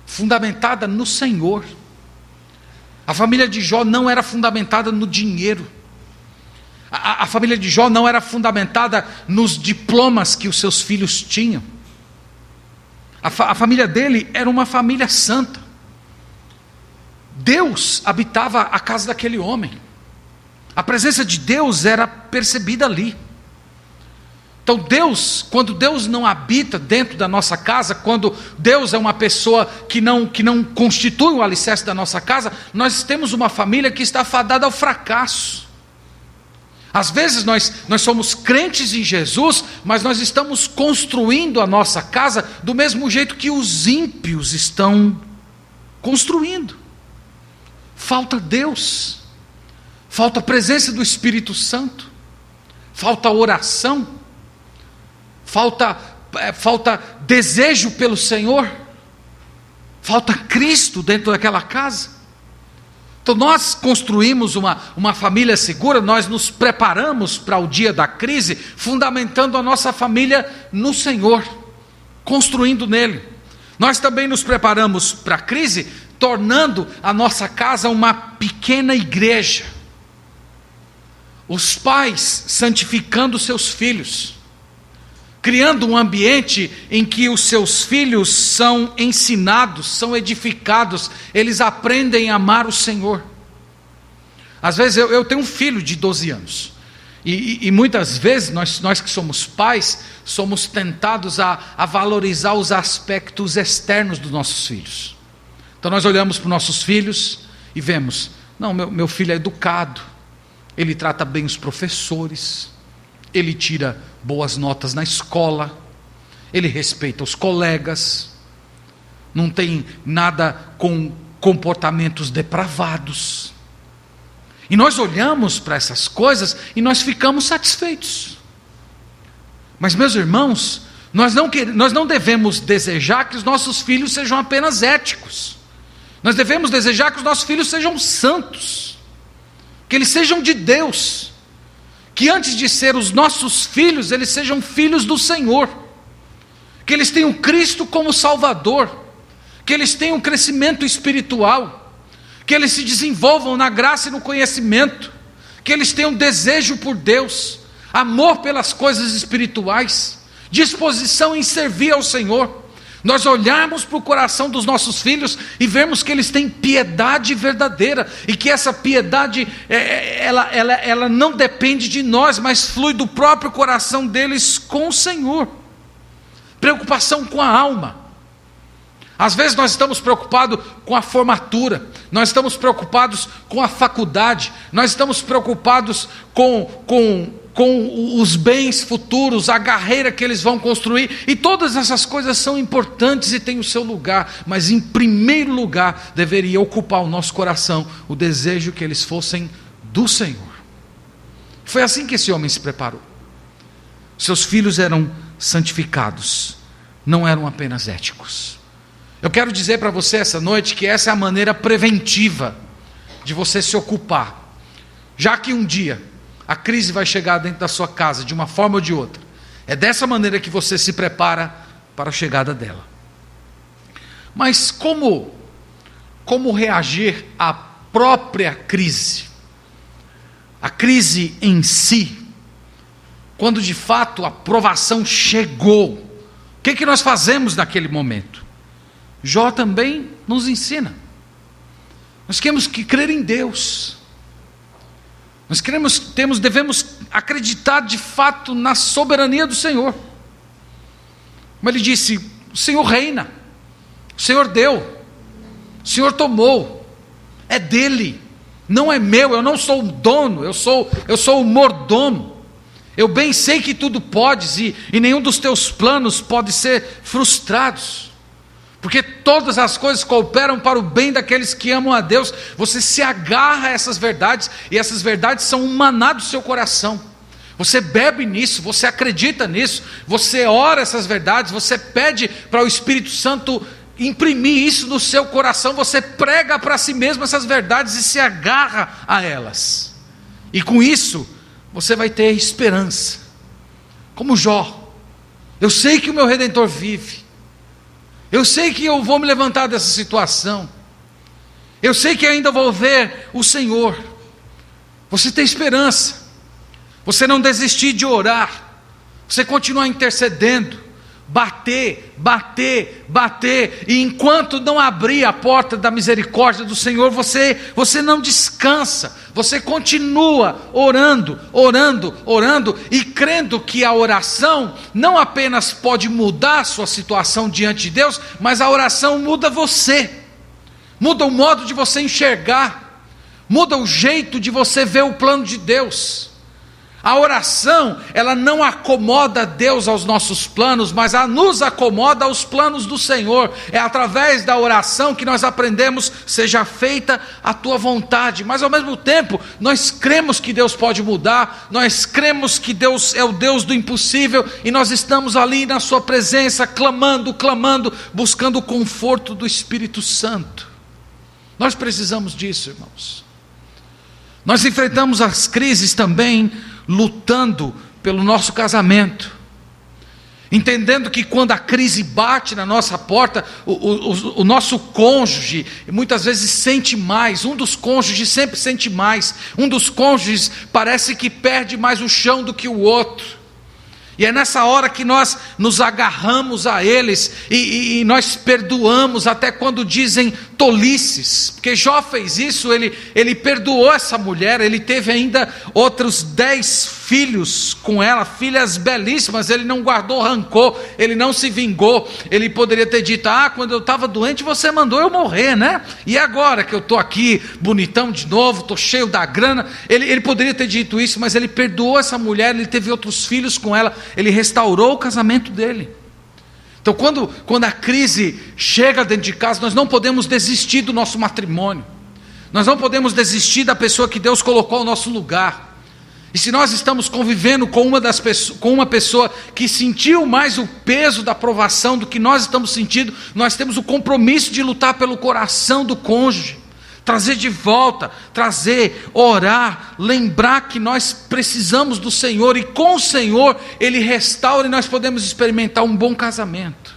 fundamentada no Senhor. A família de Jó não era fundamentada no dinheiro. A família de Jó não era fundamentada nos diplomas que os seus filhos tinham. A família dele era uma família santa. Deus habitava a casa daquele homem. A presença de Deus era percebida ali. Então quando Deus não habita dentro da nossa casa, quando Deus é uma pessoa que não constitui o alicerce da nossa casa, nós temos uma família que está fadada ao fracasso. Às vezes nós somos crentes em Jesus, mas nós estamos construindo a nossa casa do mesmo jeito que os ímpios estão construindo. Falta Deus, falta a presença do Espírito Santo, falta oração, falta desejo pelo Senhor, falta Cristo dentro daquela casa. Então nós construímos uma família segura, nós nos preparamos para o dia da crise, fundamentando a nossa família no Senhor, construindo nele. Nós também nos preparamos para a crise, tornando a nossa casa uma pequena igreja. Os pais santificando seus filhos, criando um ambiente em que os seus filhos são ensinados, são edificados, eles aprendem a amar o Senhor. Às vezes eu tenho um filho de 12 anos, e muitas vezes nós que somos pais, somos tentados a valorizar os aspectos externos dos nossos filhos. Então nós olhamos para os nossos filhos e vemos: não, meu filho é educado, ele trata bem os professores, ele tira boas notas na escola, ele respeita os colegas, não tem nada com comportamentos depravados. E nós olhamos para essas coisas e nós ficamos satisfeitos. Mas, meus irmãos, nós não devemos desejar que os nossos filhos sejam apenas éticos. Nós devemos desejar que os nossos filhos sejam santos, que eles sejam de Deus, que antes de ser os nossos filhos, eles sejam filhos do Senhor, que eles tenham Cristo como Salvador, que eles tenham crescimento espiritual, que eles se desenvolvam na graça e no conhecimento, que eles tenham desejo por Deus, amor pelas coisas espirituais, disposição em servir ao Senhor. Nós olharmos para o coração dos nossos filhos e vermos que eles têm piedade verdadeira, e que essa piedade, ela não depende de nós, mas flui do próprio coração deles com o Senhor. Preocupação com a alma. Às vezes nós estamos preocupados com a formatura, nós estamos preocupados com a faculdade, nós estamos preocupados com os bens futuros, a carreira que eles vão construir, e todas essas coisas são importantes e têm o seu lugar, mas em primeiro lugar deveria ocupar o nosso coração o desejo que eles fossem do Senhor. Foi assim que esse homem se preparou. Seus filhos eram santificados, não eram apenas éticos. Eu quero dizer para você essa noite que essa é a maneira preventiva de você se ocupar, já que um dia a crise vai chegar dentro da sua casa de uma forma ou de outra. É dessa maneira que você se prepara para a chegada dela. Mas como reagir à própria crise? A crise em si, quando de fato a provação chegou, o que nós fazemos naquele momento? Jó também nos ensina. Nós temos que crer em Deus. Nós devemos acreditar de fato na soberania do Senhor. Como ele disse, o Senhor reina, o Senhor deu, o Senhor tomou, é dele, não é meu, eu não sou o dono, eu sou o mordomo. Eu bem sei que tudo podes e nenhum dos teus planos pode ser frustrados, porque todas as coisas cooperam para o bem daqueles que amam a Deus. Você se agarra a essas verdades, e essas verdades são um maná do seu coração. Você bebe nisso, você acredita nisso, você ora essas verdades, você pede para o Espírito Santo imprimir isso no seu coração, você prega para si mesmo essas verdades e se agarra a elas. E com isso, você vai ter esperança. Como Jó, eu sei que o meu Redentor vive. Eu sei que eu vou me levantar dessa situação. Eu sei que ainda vou ver o Senhor. Você tem esperança. Você não desistir de orar. Você continuar intercedendo. Bater. E enquanto não abrir a porta da misericórdia do Senhor, você não descansa. Você continua orando e crendo que a oração não apenas pode mudar a sua situação diante de Deus, mas a oração muda você. Muda o modo de você enxergar. Muda o jeito de você ver o plano de Deus. A oração, ela não acomoda Deus aos nossos planos, mas ela nos acomoda aos planos do Senhor. É através da oração que nós aprendemos, seja feita a tua vontade. Mas ao mesmo tempo, nós cremos que Deus pode mudar, nós cremos que Deus é o Deus do impossível, e nós estamos ali na sua presença, clamando, buscando o conforto do Espírito Santo. Nós precisamos disso, irmãos. Nós enfrentamos as crises também lutando pelo nosso casamento, entendendo que quando a crise bate na nossa porta, o nosso cônjuge muitas vezes sente mais, um dos cônjuges sempre sente mais, um dos cônjuges parece que perde mais o chão do que o outro, e é nessa hora que nós nos agarramos a eles, e nós perdoamos até quando dizem tolices, porque Jó fez isso, ele perdoou essa mulher, ele teve ainda outros 10 filhos com ela, filhas belíssimas, ele não guardou rancor, ele não se vingou. Ele poderia ter dito, quando eu estava doente você mandou eu morrer, né? E agora que eu estou aqui bonitão de novo, estou cheio da grana, ele poderia ter dito isso, mas ele perdoou essa mulher, ele teve outros filhos com ela, ele restaurou o casamento dele. Então quando a crise chega dentro de casa, nós não podemos desistir do nosso matrimônio, nós não podemos desistir da pessoa que Deus colocou ao nosso lugar. E se nós estamos convivendo com uma pessoa que sentiu mais o peso da provação do que nós estamos sentindo, nós temos o compromisso de lutar pelo coração do cônjuge, trazer de volta, orar, lembrar que nós precisamos do Senhor, e com o Senhor Ele restaura, e nós podemos experimentar um bom casamento.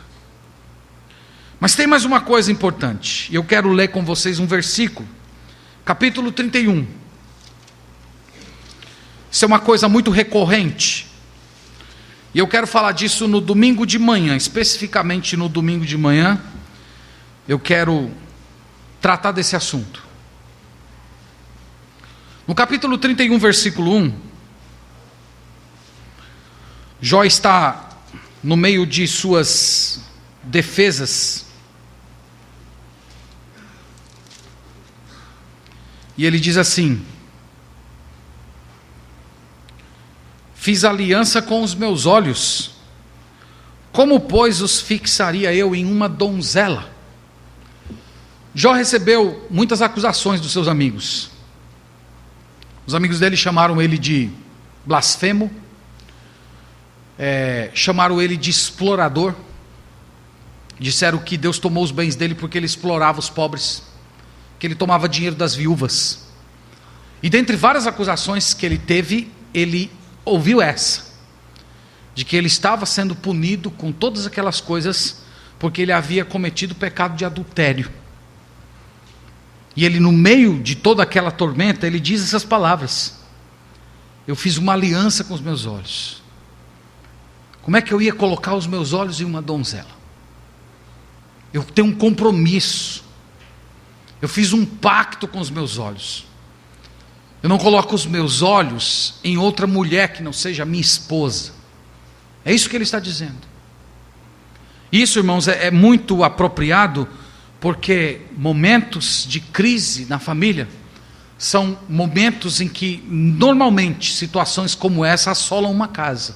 Mas tem mais uma coisa importante, e eu quero ler com vocês um versículo, capítulo 31. Isso é uma coisa muito recorrente, E eu quero falar disso no domingo de manhã, especificamente no domingo de manhã. Eu quero tratar desse assunto. No capítulo 31, versículo 1, Jó está no meio de suas defesas. E ele diz assim: fiz aliança com os meus olhos, como pois os fixaria eu em uma donzela? Jó recebeu muitas acusações dos seus amigos. Os amigos dele chamaram ele de blasfemo, chamaram ele de explorador, disseram que Deus tomou os bens dele porque ele explorava os pobres, que ele tomava dinheiro das viúvas. E dentre várias acusações que ele teve, ele ouviu essa, de que ele estava sendo punido com todas aquelas coisas porque ele havia cometido o pecado de adultério. E ele, no meio de toda aquela tormenta, ele diz essas palavras: eu fiz uma aliança com os meus olhos. Como é que eu ia colocar os meus olhos em uma donzela? Eu tenho um compromisso. Eu fiz um pacto com os meus olhos. Eu não coloco os meus olhos em outra mulher que não seja minha esposa. É isso que ele está dizendo. Isso, irmãos, é muito apropriado, porque momentos de crise na família são momentos em que, normalmente, situações como essa assolam uma casa.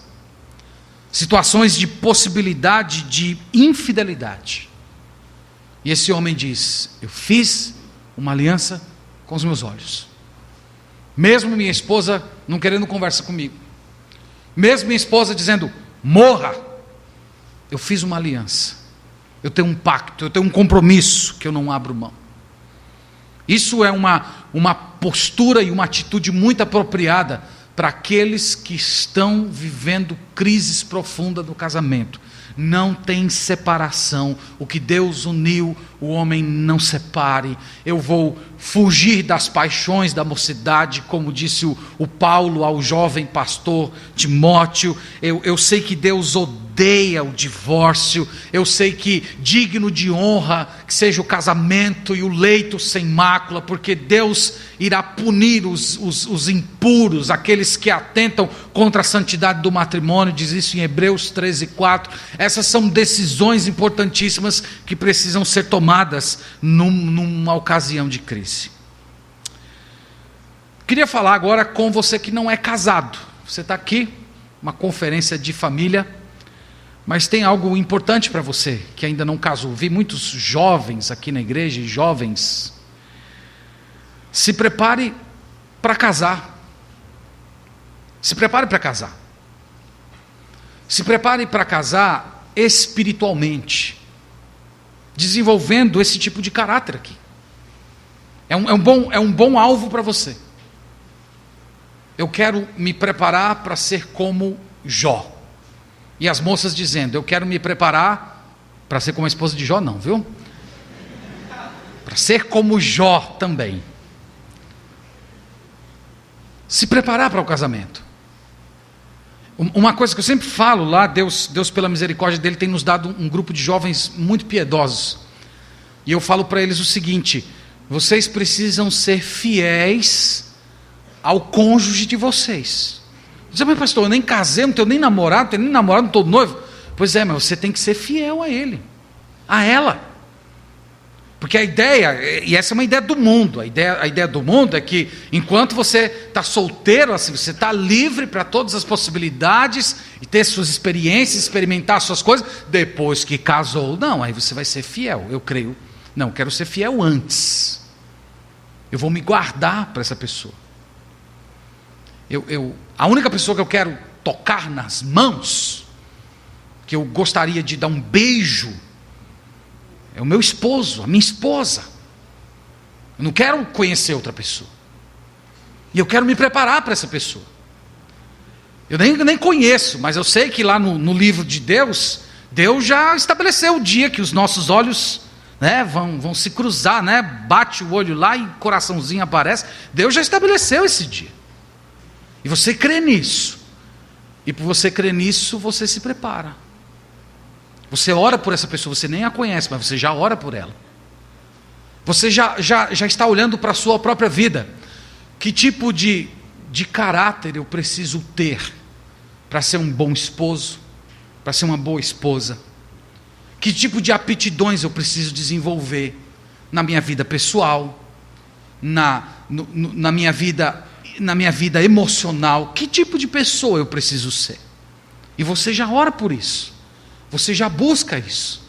Situações de possibilidade de infidelidade. E esse homem diz: eu fiz uma aliança com os meus olhos. Mesmo minha esposa não querendo conversa comigo, mesmo minha esposa dizendo: morra, eu fiz uma aliança, eu tenho um pacto, eu tenho um compromisso que eu não abro mão. Isso é uma postura e uma atitude muito apropriada para aqueles que estão vivendo crises profundas no casamento. Não tem separação. O que Deus uniu, o homem não separe. Eu vou fugir das paixões da mocidade, como disse o Paulo ao jovem pastor Timóteo. Eu sei que Deus odeia o divórcio. Eu sei que digno de honra que seja o casamento e o leito sem mácula, porque Deus irá punir os impuros, aqueles que atentam contra a santidade do matrimônio. Diz isso em Hebreus 13:4. Essas são decisões importantíssimas que precisam ser tomadas numa ocasião de crise. Queria falar agora com você que não é casado. Você está aqui, uma conferência de família, mas tem algo importante para você que ainda não casou. Vi muitos jovens aqui na igreja, jovens. Se prepare para casar. Se prepare para casar. Se prepare para casar espiritualmente, desenvolvendo esse tipo de caráter aqui. É um bom alvo para você. Eu quero me preparar para ser como Jó. E as moças dizendo: eu quero me preparar para ser como a esposa de Jó, não, viu? Para ser como Jó também. Se preparar para o casamento. Uma coisa que eu sempre falo lá, Deus pela misericórdia dele tem nos dado um grupo de jovens muito piedosos. E eu falo para eles o seguinte: vocês precisam ser fiéis ao cônjuge de vocês. Você, mas pastor, eu nem casei, não tenho nem namorado, não estou noivo. Pois é, mas você tem que ser fiel a ele, a ela. Porque a ideia, e essa é uma ideia do mundo, a ideia do mundo é que enquanto você está solteiro, assim, você está livre para todas as possibilidades e ter suas experiências, experimentar suas coisas. Depois que casou, não, aí você vai ser fiel, eu creio. Não, eu quero ser fiel antes. Eu vou me guardar para essa pessoa. A única pessoa que eu quero tocar nas mãos, que eu gostaria de dar um beijo, é o meu esposo, a minha esposa. Eu não quero conhecer outra pessoa. E eu quero me preparar para essa pessoa. Eu nem conheço, mas eu sei que lá no livro de Deus, Deus já estabeleceu o dia que os nossos olhos, né, vão se cruzar, né? Bate o olho lá e o coraçãozinho aparece. Deus já estabeleceu esse dia. E você crê nisso. E por você crer nisso, você se prepara. Você ora por essa pessoa, você nem a conhece, mas você já ora por ela. Você já está olhando para a sua própria vida. Que tipo de caráter eu preciso ter para ser um bom esposo, para ser uma boa esposa? Que tipo de aptidões eu preciso desenvolver na minha vida pessoal, na minha vida emocional? Que tipo de pessoa eu preciso ser? E você já ora por isso, você já busca isso.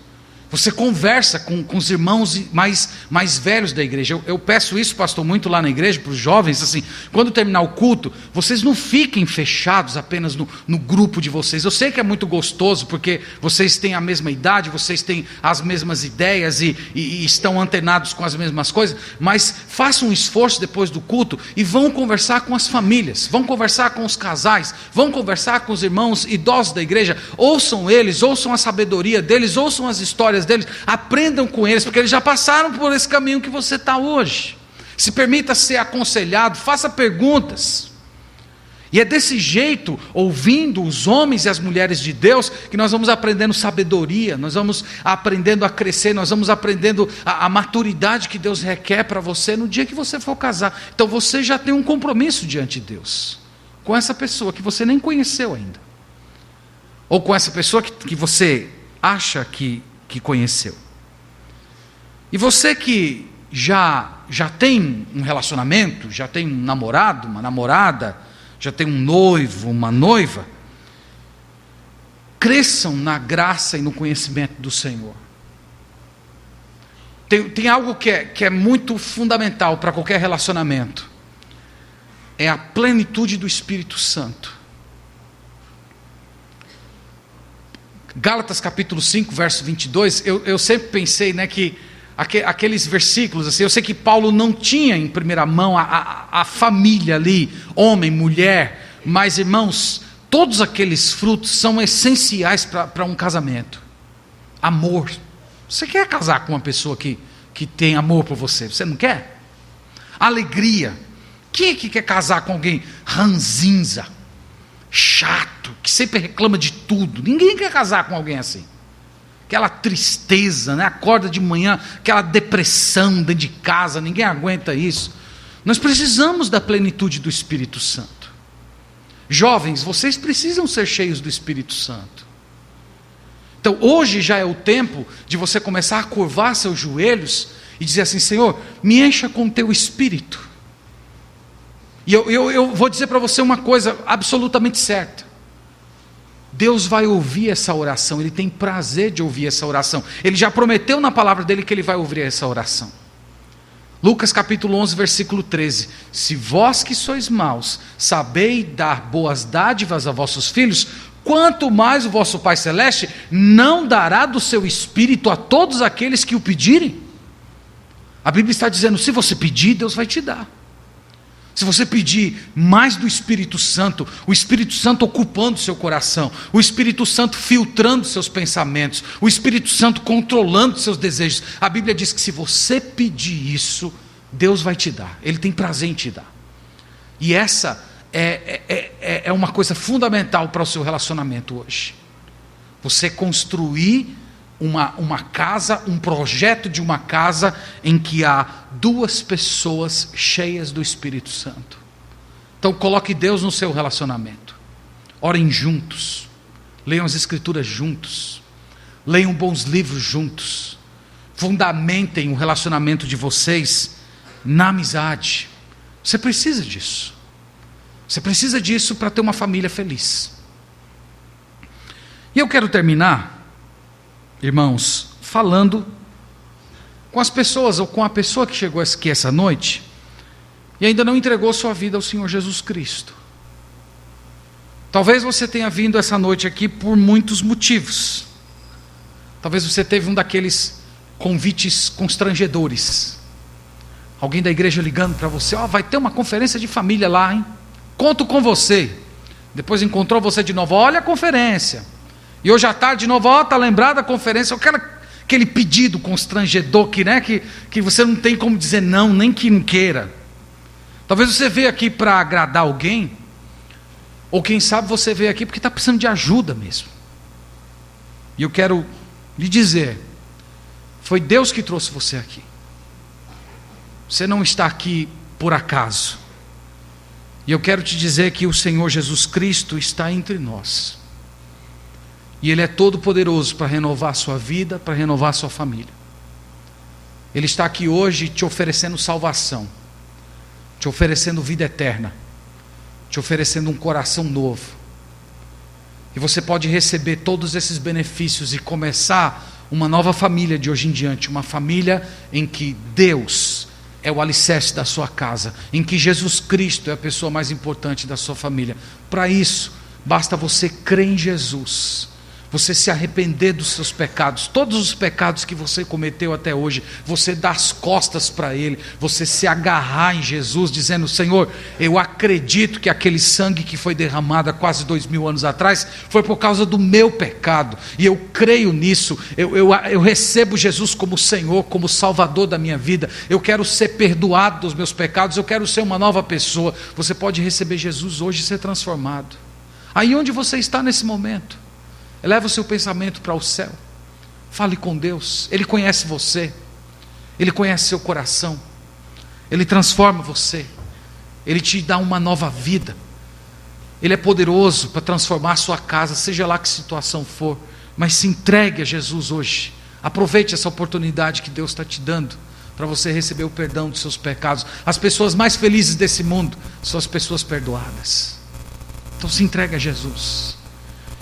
Você conversa com os irmãos mais velhos da igreja. Eu peço isso, pastor, muito lá na igreja, para os jovens, assim, quando terminar o culto, vocês não fiquem fechados apenas no grupo de vocês. Eu sei que é muito gostoso, porque vocês têm a mesma idade, vocês têm as mesmas ideias e estão antenados com as mesmas coisas, mas façam um esforço depois do culto e vão conversar com as famílias, vão conversar com os casais, vão conversar com os irmãos idosos da igreja. Ouçam eles, ouçam a sabedoria deles, ouçam as histórias deles, aprendam com eles, porque eles já passaram por esse caminho que você está hoje. Se permita ser aconselhado, faça perguntas. E é desse jeito, ouvindo os homens e as mulheres de Deus, que nós vamos aprendendo sabedoria, nós vamos aprendendo a crescer, nós vamos aprendendo a maturidade que Deus requer para você no dia que você for casar. Então você já tem um compromisso diante de Deus com essa pessoa que você nem conheceu ainda, ou com essa pessoa que você acha que conheceu. E você que já tem um relacionamento, já tem um namorado, uma namorada, já tem um noivo, uma noiva, cresçam na graça e no conhecimento do Senhor. Tem algo que é muito fundamental para qualquer relacionamento, é a plenitude do Espírito Santo. Gálatas capítulo 5, verso 22, eu sempre pensei, né, que aqueles versículos, assim, eu sei que Paulo não tinha em primeira mão a família ali, homem, mulher, mas irmãos, todos aqueles frutos são essenciais para um casamento. Amor. Você quer casar com uma pessoa que tem amor por você? Você não quer? Alegria. Quem é que quer casar com alguém ranzinza, chato, que sempre reclama de tudo? Ninguém quer casar com alguém assim. Aquela tristeza, né? Acorda de manhã, aquela depressão dentro de casa, ninguém aguenta isso. Nós precisamos da plenitude do Espírito Santo. Jovens, vocês precisam ser cheios do Espírito Santo. Então hoje já é o tempo de você começar a curvar seus joelhos e dizer assim: Senhor, me encha com o teu Espírito. E eu vou dizer para você uma coisa absolutamente certa: Deus vai ouvir essa oração, Ele tem prazer de ouvir essa oração. Ele já prometeu na palavra dele que Ele vai ouvir essa oração. Lucas capítulo 11, versículo 13: se vós que sois maus, sabeis dar boas dádivas a vossos filhos, quanto mais o vosso Pai Celeste não dará do seu Espírito a todos aqueles que o pedirem? A Bíblia está dizendo: se você pedir, Deus vai te dar. Se você pedir mais do Espírito Santo, o Espírito Santo ocupando seu coração, o Espírito Santo filtrando seus pensamentos, o Espírito Santo controlando seus desejos, a Bíblia diz que se você pedir isso, Deus vai te dar. Ele tem prazer em te dar. E essa é uma coisa fundamental para o seu relacionamento hoje. Você construir uma casa, um projeto de uma casa em que há duas pessoas cheias do Espírito Santo. Então coloque Deus no seu relacionamento. Orem juntos. Leiam as Escrituras juntos. Leiam bons livros juntos. Fundamentem o relacionamento de vocês na amizade. Você precisa disso. Você precisa disso para ter uma família feliz. E eu quero terminar, irmãos, falando com as pessoas, ou com a pessoa que chegou aqui essa noite e ainda não entregou sua vida ao Senhor Jesus Cristo. Talvez você tenha vindo essa noite aqui por muitos motivos. Talvez você teve um daqueles convites constrangedores. Alguém da igreja ligando para você: ó, vai ter uma conferência de família lá, hein? Conto com você. Depois encontrou você de novo: olha a conferência. E hoje à tarde de novo: ó, está lembrado da conferência? Aquele pedido constrangedor que você não tem como dizer não, nem que não queira. Talvez você veio aqui para agradar alguém, Ou quem sabe você veio aqui porque está precisando de ajuda mesmo. E eu quero lhe dizer, foi Deus que trouxe você aqui. Você não está aqui por acaso. E eu quero te dizer que o Senhor Jesus Cristo está entre nós. E Ele é todo poderoso para renovar a sua vida, para renovar a sua família. Ele está aqui hoje te oferecendo salvação, te oferecendo vida eterna, te oferecendo um coração novo. E você pode receber todos esses benefícios e começar uma nova família de hoje em diante, uma família em que Deus é o alicerce da sua casa, em que Jesus Cristo é a pessoa mais importante da sua família. Para isso, basta você crer em Jesus, você se arrepender dos seus pecados, todos os pecados que você cometeu até hoje, você dar as costas para Ele, você se agarrar em Jesus, dizendo: Senhor, eu acredito que aquele sangue que foi derramado há quase 2000 anos atrás, foi por causa do meu pecado, e eu creio nisso, eu recebo Jesus como Senhor, como Salvador da minha vida, eu quero ser perdoado dos meus pecados, eu quero ser uma nova pessoa. Você pode receber Jesus hoje e ser transformado. Aí onde você está nesse momento, eleva o seu pensamento para o céu, fale com Deus. Ele conhece você, Ele conhece seu coração, Ele transforma você, Ele te dá uma nova vida, Ele é poderoso para transformar a sua casa, seja lá que situação for. Mas se entregue a Jesus hoje, aproveite essa oportunidade que Deus está te dando, para você receber o perdão dos seus pecados. As pessoas mais felizes desse mundo são as pessoas perdoadas. Então se entregue a Jesus.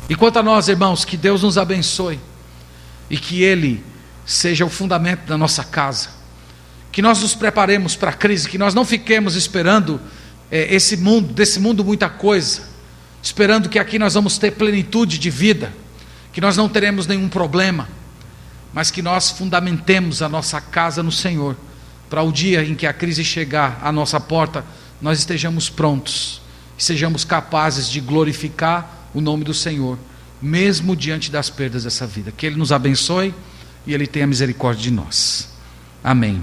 E quanto a nós, irmãos, que Deus nos abençoe e que Ele seja o fundamento da nossa casa, que nós nos preparemos para a crise, que nós não fiquemos esperando desse mundo muita coisa, esperando que aqui nós vamos ter plenitude de vida, que nós não teremos nenhum problema, mas que nós fundamentemos a nossa casa no Senhor, para o dia em que a crise chegar à nossa porta, nós estejamos prontos e sejamos capazes de glorificar o nome do Senhor, mesmo diante das perdas dessa vida. Que Ele nos abençoe e Ele tenha misericórdia de nós. Amém.